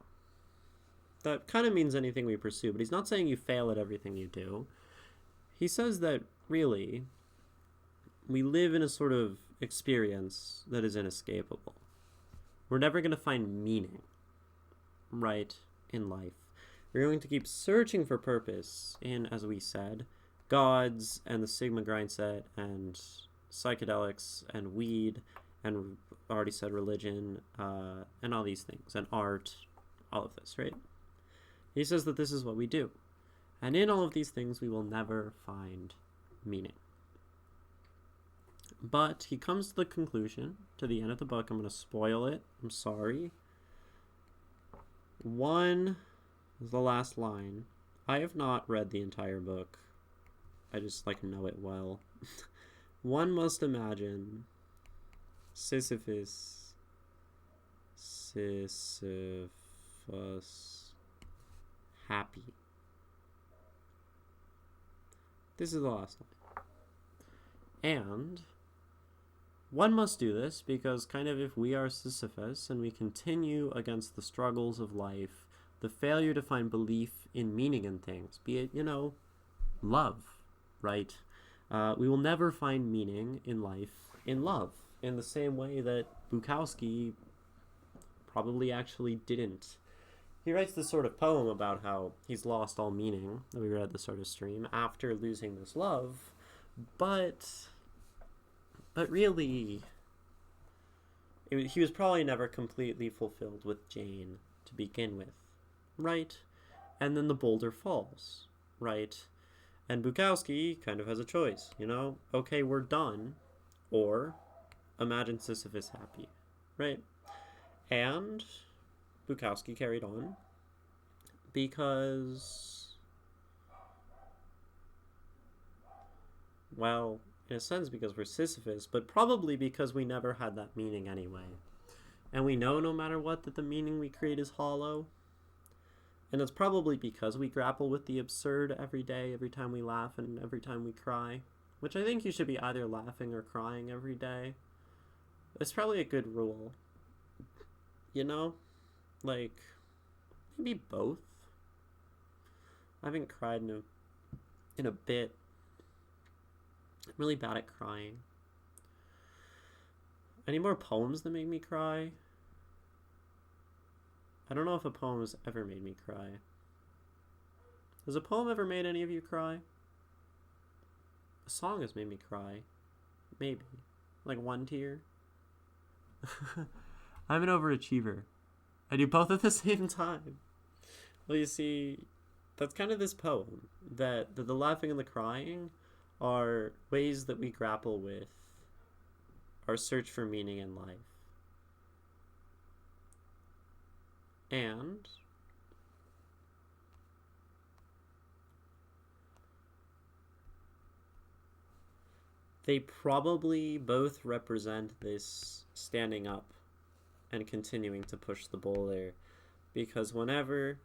that kind of means anything we pursue, but he's not saying you fail at everything you do. He says that, really, we live in a sort of experience that is inescapable. We're never going to find meaning, right, in life. We're going to keep searching for purpose in, as we said, gods and the Sigma grind set and psychedelics and weed and already said religion and all these things and art, all of this, right? He says that this is what we do. And in all of these things, we will never find meaning. But he comes to the conclusion, to the end of the book. I'm going to spoil it. I'm sorry. One is the last line. I have not read the entire book. I just, know it well. One must imagine Sisyphus happy. This is the last line. And one must do this because kind of if we are Sisyphus and we continue against the struggles of life, the failure to find belief in meaning in things, be it, love, right? We will never find meaning in life in love. in the same way that Bukowski probably actually didn't. He writes this sort of poem about how he's lost all meaning, that we read at the start of stream, after losing this love, but really, he was probably never completely fulfilled with Jane to begin with, right? And then the boulder falls, right? And Bukowski kind of has a choice, you know? Okay, we're done, or imagine Sisyphus happy, right? And Bukowski carried on because, well, in a sense because we're Sisyphus, but probably because we never had that meaning anyway. And we know no matter what that the meaning we create is hollow. And it's probably because we grapple with the absurd every day, every time we laugh and every time we cry. Which I think you should be either laughing or crying every day. It's probably a good rule. You know? Like, maybe both. I haven't cried in a bit. I'm really bad at crying. Any more poems that make me cry? I don't know if a poem has ever made me cry. Has a poem ever made any of you cry? A song has made me cry. Maybe. Like one tear. I'm an overachiever. I do both at the same time. Well, you see, that's kind of this poem. That the laughing and the crying are ways that we grapple with our search for meaning in life. And they probably both represent this standing up and continuing to push the boulder, because whenever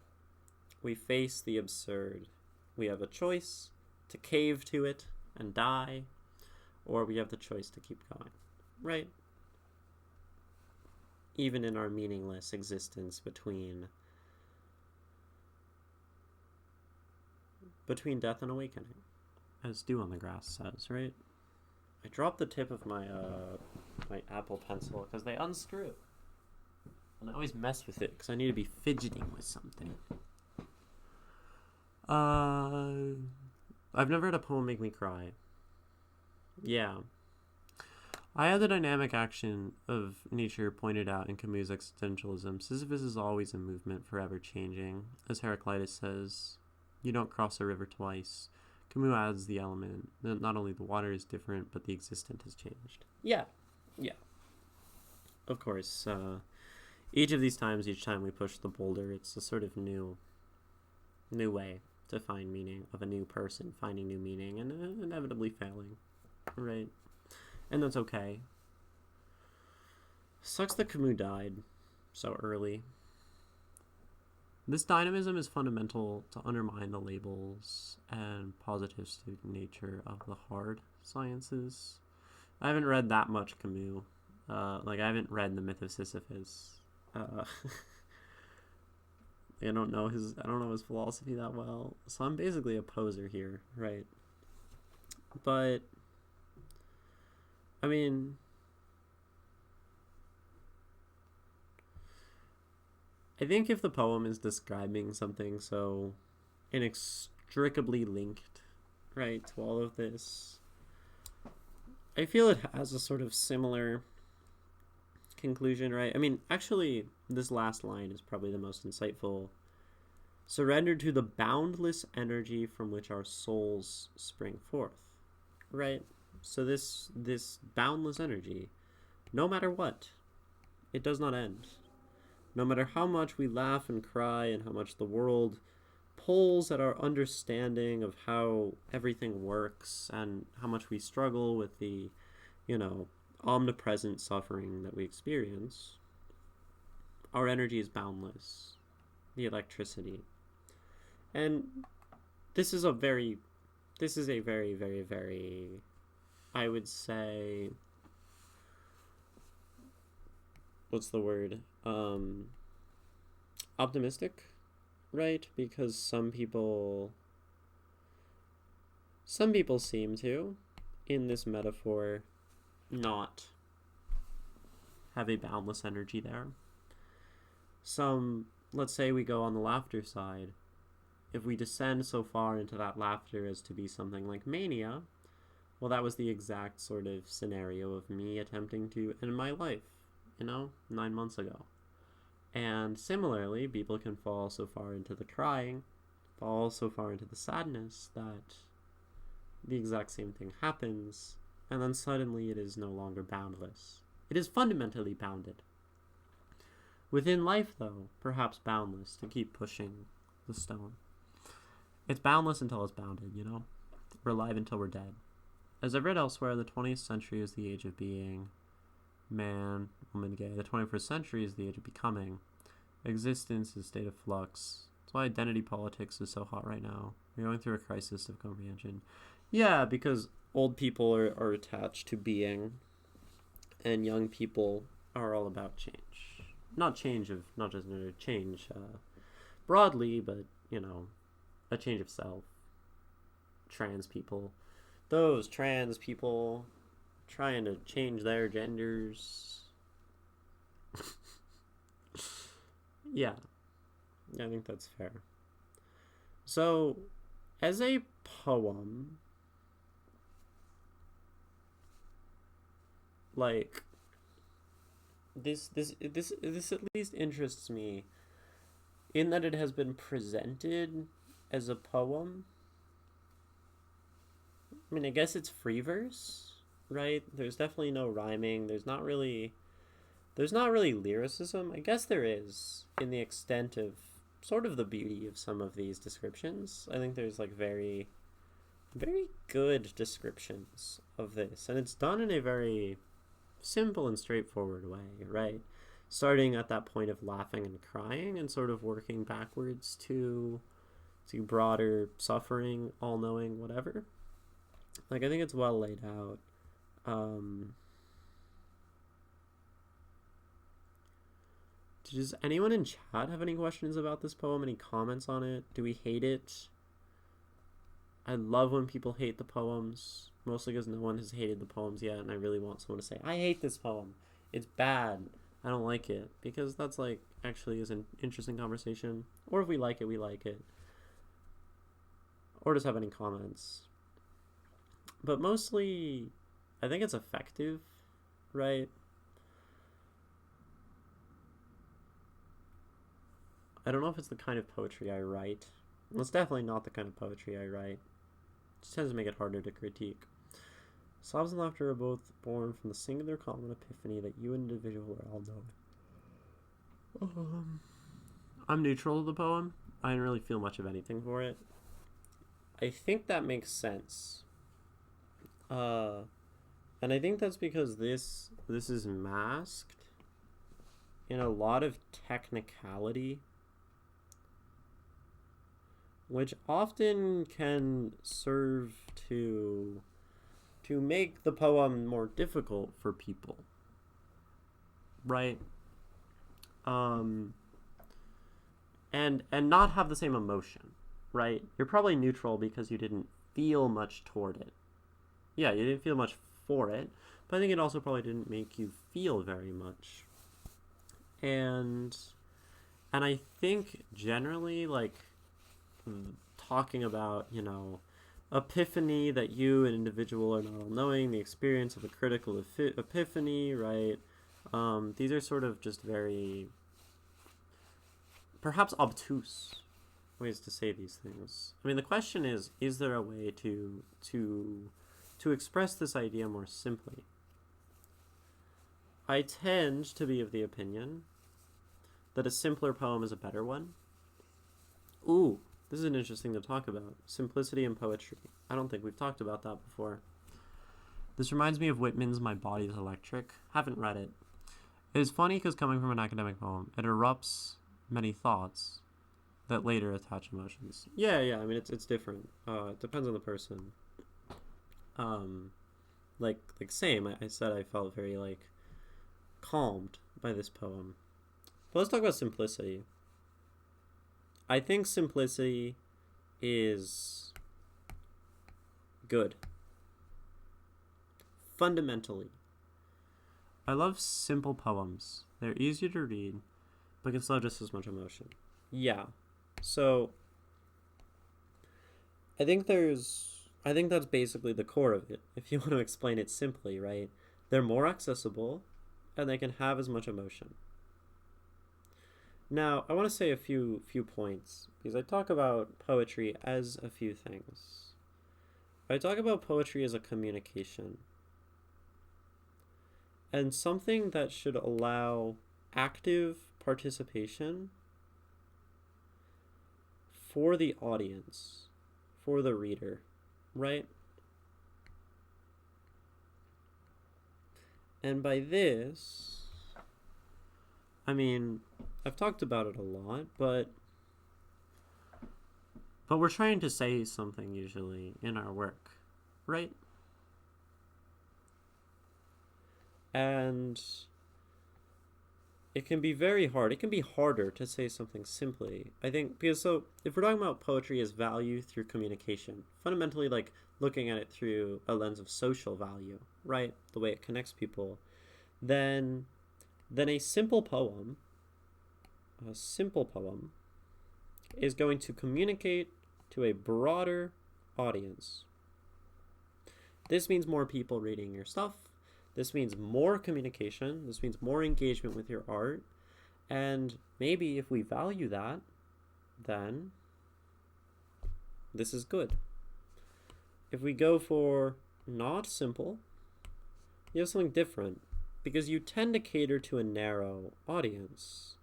we face the absurd, we have a choice to cave to it and die, or we have the choice to keep going, right? Even in our meaningless existence between death and awakening, as Dew on the Grass says, right? I dropped the tip of my my Apple Pencil because they unscrew, and I always mess with it because I need to be fidgeting with something. I've never had a poem make me cry. Yeah. I had the dynamic action of nature pointed out in Camus' existentialism. Sisyphus is always in movement, forever changing. As Heraclitus says, you don't cross a river twice. Camus adds the element that not only the water is different, but the existent has changed. Yeah. Of course. Each of these times, each time we push the boulder, it's a sort of new way to find meaning, of a new person finding new meaning and inevitably failing, right? And that's okay. Sucks that Camus died so early. This dynamism is fundamental to undermine the labels and positivistic nature of the hard sciences. I haven't read that much Camus. I haven't read The Myth of Sisyphus. I don't know his philosophy that well. So I'm basically a poser here, right? But I mean, I think if the poem is describing something so inextricably linked, right, to all of this, I feel it has a sort of similar conclusion, right? I mean, actually, this last line is probably the most insightful. Surrender to the boundless energy from which our souls spring forth, right? So this boundless energy, no matter what, it does not end. No matter how much we laugh and cry and how much the world pulls at our understanding of how everything works and how much we struggle with the, omnipresent suffering that we experience, our energy is boundless. The electricity. And this is a very, very, very, I would say, what's the word? Optimistic, right? Because some people seem to, in this metaphor, not have a boundless energy there. Some, let's say we go on the laughter side. If we descend so far into that laughter as to be something like mania, well, that was the exact sort of scenario of me attempting to end my life, 9 months ago. And similarly, people can fall so far into the crying, fall so far into the sadness that the exact same thing happens, and then suddenly it is no longer boundless. It is fundamentally bounded. Within life, though, perhaps boundless, to keep pushing the stone. It's boundless until it's bounded, We're alive until we're dead. As I've read elsewhere, the 20th century is the age of being man, woman, gay. The 21st century is the age of becoming. Existence is a state of flux. That's why identity politics is so hot right now. We're going through a crisis of comprehension. Yeah, because old people are attached to being, and young people are all about change. Not change of, not just change broadly, but, a change of self. Trans people. Those trans people trying to change their genders. Yeah, I think that's fair. So, as a poem, like, this at least interests me in that it has been presented as a poem. I mean, I guess it's free verse, right? There's definitely no rhyming. There's not really lyricism. I guess there is, in the extent of sort of the beauty of some of these descriptions. I think there's like very, very good descriptions of this, and it's done in a very simple and straightforward way, right? Starting at that point of laughing and crying and sort of working backwards to broader suffering, all-knowing, whatever. Like, I think it's well laid out. Does anyone in chat have any questions about this poem? Any comments on it? Do we hate it? I love when people hate the poems, mostly because no one has hated the poems yet, and I really want someone to say, I hate this poem. It's bad. I don't like it. Because that's, like, actually is an interesting conversation. Or if we like it, we like it. Or just have any comments. But mostly, I think it's effective, right? I don't know if it's the kind of poetry I write. Well, it's definitely not the kind of poetry I write. It just tends to make it harder to critique. Sobs and laughter are both born from the singular common epiphany that you individual are all knowing. I'm neutral to the poem. I didn't really feel much of anything for it. I think that makes sense. And I think that's because this is masked in a lot of technicality, which often can serve to make the poem more difficult for people, right? And not have the same emotion, right? You're probably neutral because you didn't feel much toward it. Yeah, you didn't feel much for it, but I think it also probably didn't make you feel very much. And I think generally, like, talking about, epiphany, that you, an individual, are not all knowing, the experience of a critical epiphany, right? These are sort of just very, perhaps obtuse ways to say these things. I mean, the question is there a way to express this idea more simply? I tend to be of the opinion that a simpler poem is a better one. Ooh, this is an interesting to talk about. Simplicity in poetry. I don't think we've talked about that before. This reminds me of Whitman's My Body's Electric. Haven't read it. It is funny because coming from an academic poem, it erupts many thoughts that later attach emotions. Yeah, I mean, it's different. It depends on the person. Like same, I said I felt very, like, calmed by this poem. But let's talk about simplicity. I think simplicity is good. Fundamentally. I love simple poems. They're easier to read, but can still have just as much emotion. Yeah. So I think that's basically the core of it. If you want to explain it simply, right? They're more accessible and they can have as much emotion. Now, I want to say a few points because I talk about poetry as a few things. I talk about poetry as a communication and something that should allow active participation for the audience, for the reader, right? And by this, I mean, I've talked about it a lot, but we're trying to say something usually in our work, right? And it can be very hard. It can be harder to say something simply, I think, because so if we're talking about poetry as value through communication, fundamentally like looking at it through a lens of social value, right? The way it connects people, then a simple poem is going to communicate to a broader audience. This means more people reading your stuff. This means more communication. This means more engagement with your art. And maybe if we value that, then this is good. If we go for not simple, you have something different because you tend to cater to a narrow audience.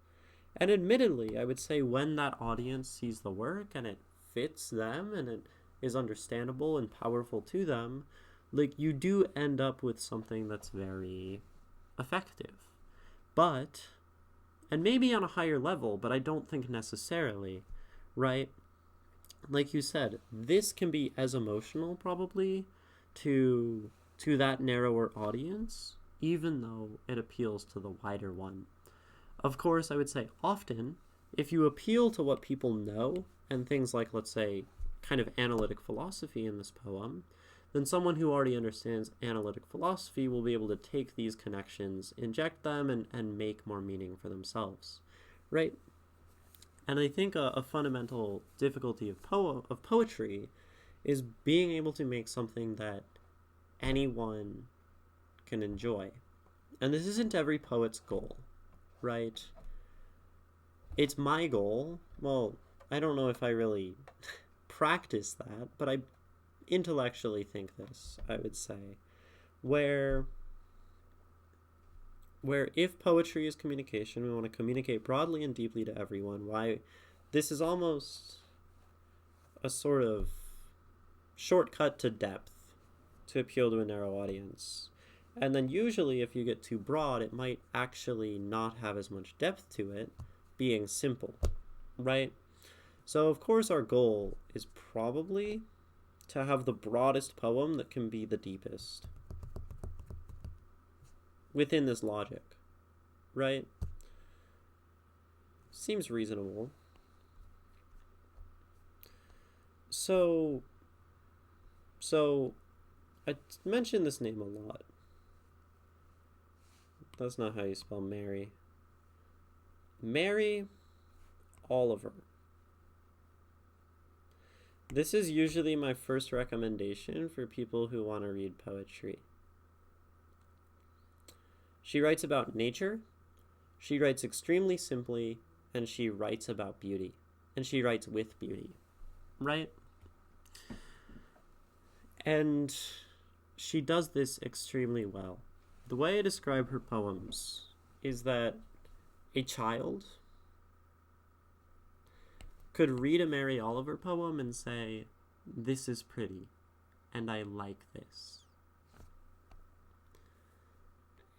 And admittedly, I would say when that audience sees the work and it fits them and it is understandable and powerful to them, like you do end up with something that's very effective. But, and maybe on a higher level, but I don't think necessarily, right? Like you said, this can be as emotional probably to that narrower audience, even though it appeals to the wider one. Of course, I would say often, if you appeal to what people know and things like, let's say, kind of analytic philosophy in this poem, then someone who already understands analytic philosophy will be able to take these connections, inject them, and make more meaning for themselves, right? And I think a fundamental difficulty of poetry is being able to make something that anyone can enjoy. And this isn't every poet's goal, right? It's my goal. Well, I don't know if I really practice that, but I intellectually think this, I would say, where if poetry is communication, we want to communicate broadly and deeply to everyone. Why this is almost a sort of shortcut to depth to appeal to a narrow audience. And then usually if you get too broad, it might actually not have as much depth to it, being simple, right? So of course our goal is probably to have the broadest poem that can be the deepest within this logic, right? Seems reasonable. So I mentioned this name a lot. That's not how you spell Mary. Mary Oliver. This is usually my first recommendation for people who want to read poetry. She writes about nature, she writes extremely simply, and she writes about beauty. And she writes with beauty, right? And she does this extremely well. The way I describe her poems is that a child could read a Mary Oliver poem and say, "This is pretty, and I like this."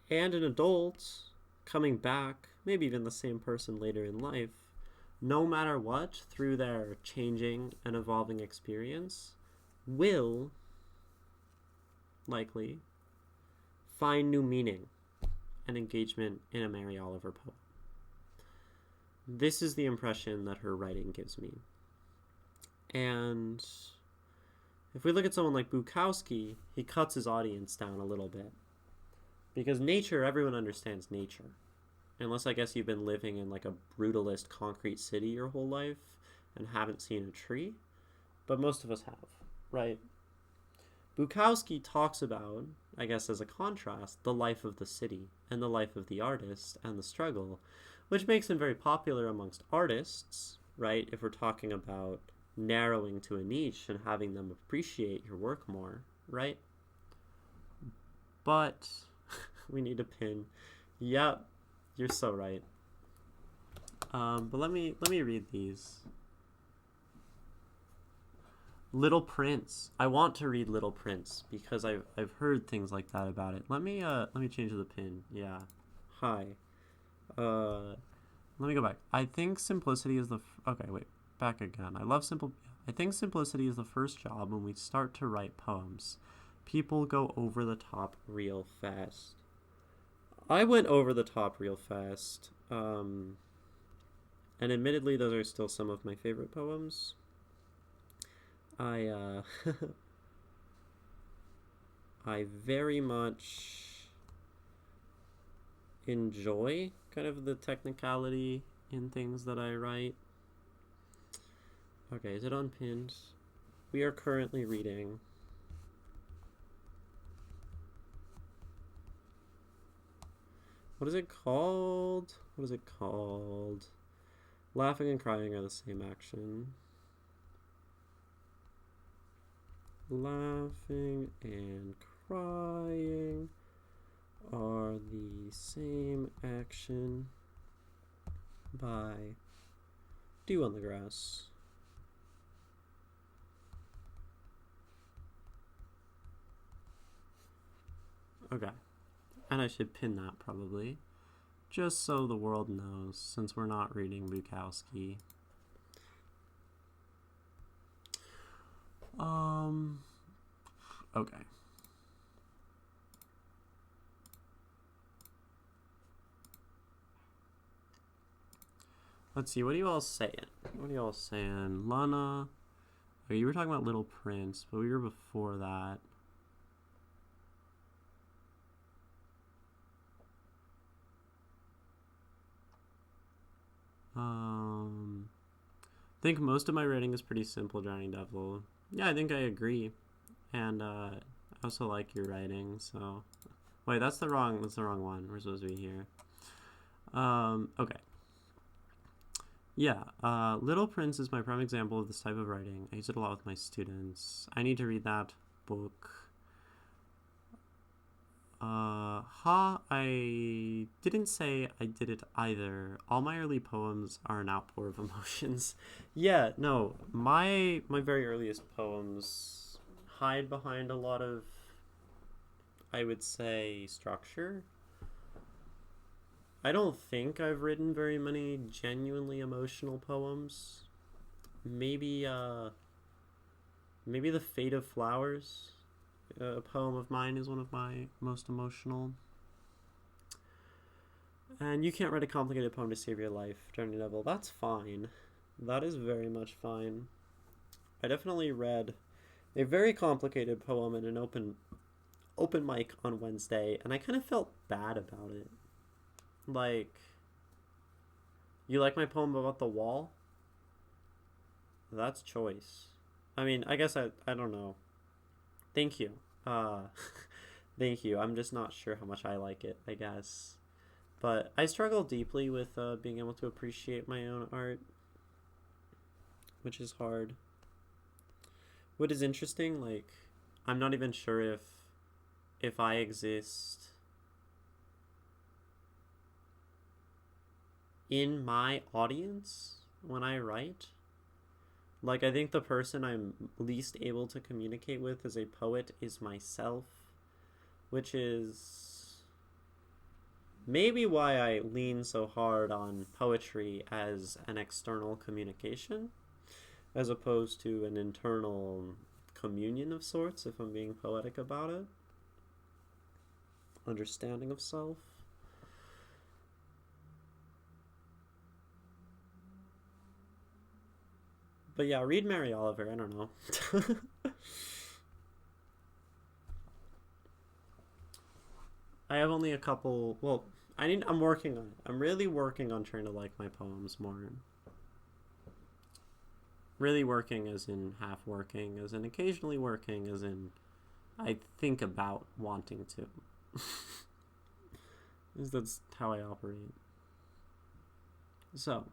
And an adult coming back, maybe even the same person later in life, no matter what, through their changing and evolving experience, will likely find new meaning and engagement in a Mary Oliver poem. This is the impression that her writing gives me. And if we look at someone like Bukowski, he cuts his audience down a little bit. Because nature, everyone understands nature. Unless I guess you've been living in like a brutalist concrete city your whole life and haven't seen a tree. But most of us have, right? Bukowski talks about, I guess as a contrast, the life of the city and the life of the artist and the struggle, which makes him very popular amongst artists, right? If we're talking about narrowing to a niche and having them appreciate your work more, right? But we need a pin. Yep, you're so right. But let me read these. Little Prince. I want to read Little Prince because I've heard things like that about it. Let me change the pin. Yeah. Hi. Let me go back. I think simplicity is the okay, wait. Back again. I think simplicity is the first job when we start to write poems. People go over the top real fast. I went over the top real fast. And admittedly those are still some of my favorite poems. I very much enjoy kind of the technicality in things that I write. Okay, is it unpinned? We are currently reading what is it called? Laughing and crying are the same action. Laughing and crying are the same action by Dew on the Grass. Okay, and I should pin that probably, just so the world knows, since we're not reading Bukowski. Okay. Let's see, what are you all saying? Lana? Oh, you were talking about Little Prince, but we were before that. I think most of my writing is pretty simple, Drowning Devil. Yeah, I think I agree. And I also like your writing, so wait, that's the wrong one. We're supposed to be here. Okay. Yeah, Little Prince is my prime example of this type of writing. I use it a lot with my students. I need to read that book. I didn't say I did it either. All my early poems are an outpour of emotions. Yeah, no, my very earliest poems hide behind a lot of, I would say, structure. I don't think I've written very many genuinely emotional poems. Maybe The Fate of Flowers, a poem of mine, is one of my most emotional. And you can't write a complicated poem to save your life, Drowning Devil. That's fine. That is very much fine. I definitely read a very complicated poem in an open mic on Wednesday, and I kind of felt bad about it. Like, you like my poem about the wall? That's choice. I mean, I guess I don't know. Thank you. Thank you. I'm just not sure how much I like it, I guess. But I struggle deeply with being able to appreciate my own art, which is hard. What is interesting, like, I'm not even sure if I exist in my audience when I write. Like, I think the person I'm least able to communicate with as a poet is myself, which is maybe why I lean so hard on poetry as an external communication, as opposed to an internal communion of sorts, if I'm being poetic about it. Understanding of self. But yeah, read Mary Oliver. I don't know. I have only a couple. Well, I'm working on it. I'm really working on trying to like my poems more. Really working, as in half working, as in occasionally working, as in I think about wanting to. That's how I operate. So,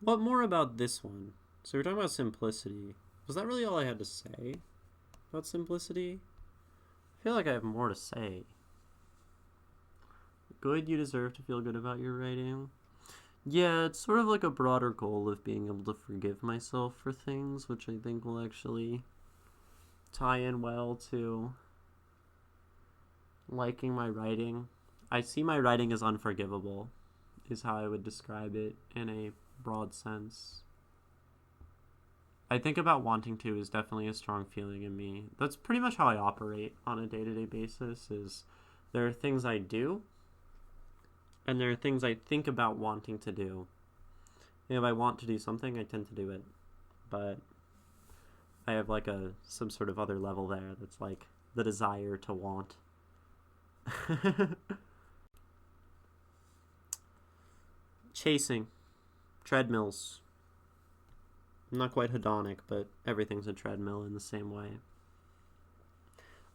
what more about this one? So we're talking about simplicity. Was that really all I had to say about simplicity? I feel like I have more to say. Good, you deserve to feel good about your writing. Yeah, it's sort of like a broader goal of being able to forgive myself for things, which I think will actually tie in well to liking my writing. I see my writing as unforgivable, is how I would describe it in a broad sense. I think about wanting to is definitely a strong feeling in me. That's pretty much how I operate on a day-to-day basis, is there are things I do, and there are things I think about wanting to do. And if I want to do something, I tend to do it. But I have like some sort of other level there that's like the desire to want. Chasing. Treadmills. Not quite hedonic, but everything's a treadmill in the same way.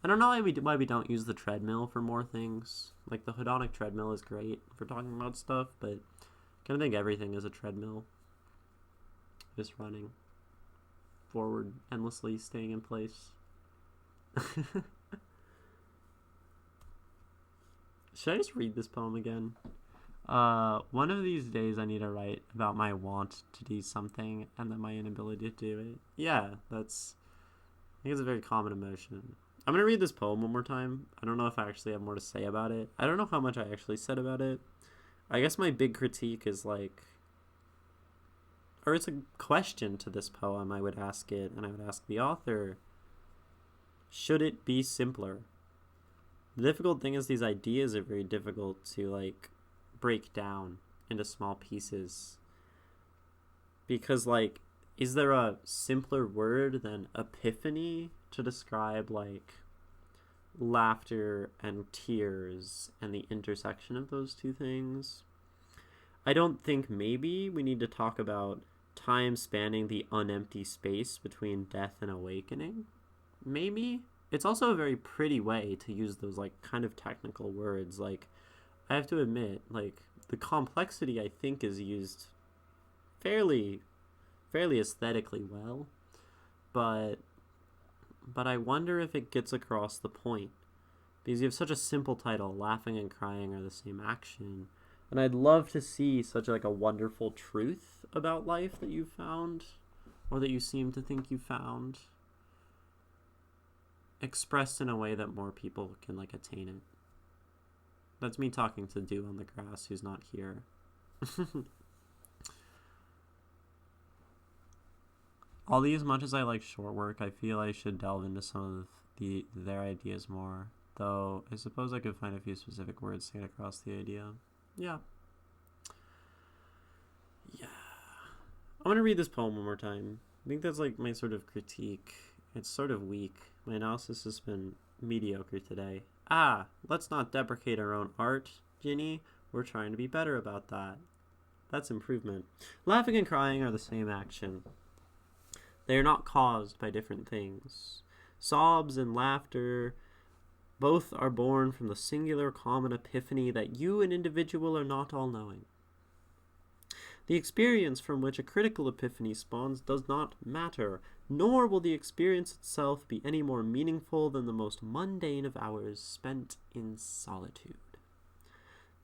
I don't know why we don't use the treadmill for more things. Like, the hedonic treadmill is great for talking about stuff, but I kind of think everything is a treadmill. Just running forward, endlessly staying in place. Should I just read this poem again? One of these days I need to write about my want to do something and then my inability to do it. Yeah, I think it's a very common emotion. I'm going to read this poem one more time. I don't know if I actually have more to say about it. I don't know how much I actually said about it. I guess my big critique is like, or it's a question to this poem. I would ask it, and I would ask the author, should it be simpler? The difficult thing is these ideas are very difficult to like break down into small pieces. Because like, is there a simpler word than epiphany to describe like laughter and tears and the intersection of those two things? I don't think maybe we need to talk about time spanning the unempty space between death and awakening. Maybe. It's also a very pretty way to use those like kind of technical words. Like, I have to admit, like, the complexity I think is used fairly aesthetically well, but I wonder if it gets across the point, because you have such a simple title, laughing and crying are the same action, and I'd love to see such like a wonderful truth about life that you found, or that you seem to think you found, expressed in a way that more people can like attain it. That's me talking to Dew on the Grass, who's not here. Although as much as I like short work, I feel I should delve into some of their ideas more. Though I suppose I could find a few specific words to get across the idea. Yeah. I'm gonna read this poem one more time. I think that's like my sort of critique. It's sort of weak. My analysis has been mediocre today. Let's not deprecate our own art, Ginny. We're trying to be better about that. That's improvement. Laughing and crying are the same action. They are not caused by different things. Sobs and laughter both are born from the singular common epiphany that you, an individual, are not all-knowing. The experience from which a critical epiphany spawns does not matter, nor will the experience itself be any more meaningful than the most mundane of hours spent in solitude.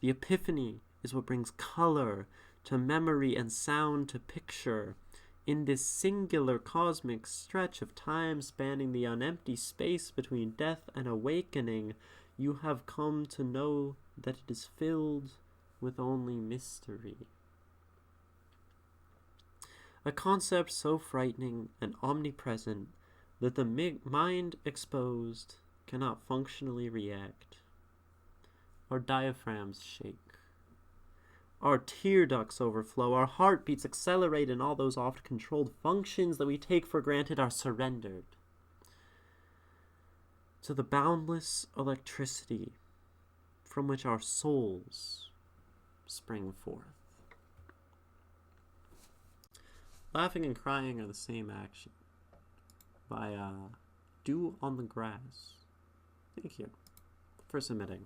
The epiphany is what brings color to memory and sound to picture. In this singular cosmic stretch of time spanning the unempty space between death and awakening, you have come to know that it is filled with only mystery. A concept so frightening and omnipresent that the mind exposed cannot functionally react. Our diaphragms shake. Our tear ducts overflow, our heartbeats accelerate, and all those oft-controlled functions that we take for granted are surrendered. to the boundless electricity from which our souls spring forth. Laughing and crying are the same action. By Dew on the Grass. Thank you for submitting.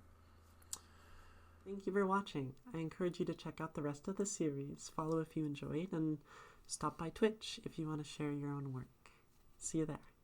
Thank you for watching. I encourage you to check out the rest of the series, follow if you enjoyed, and stop by Twitch if you want to share your own work. See you there.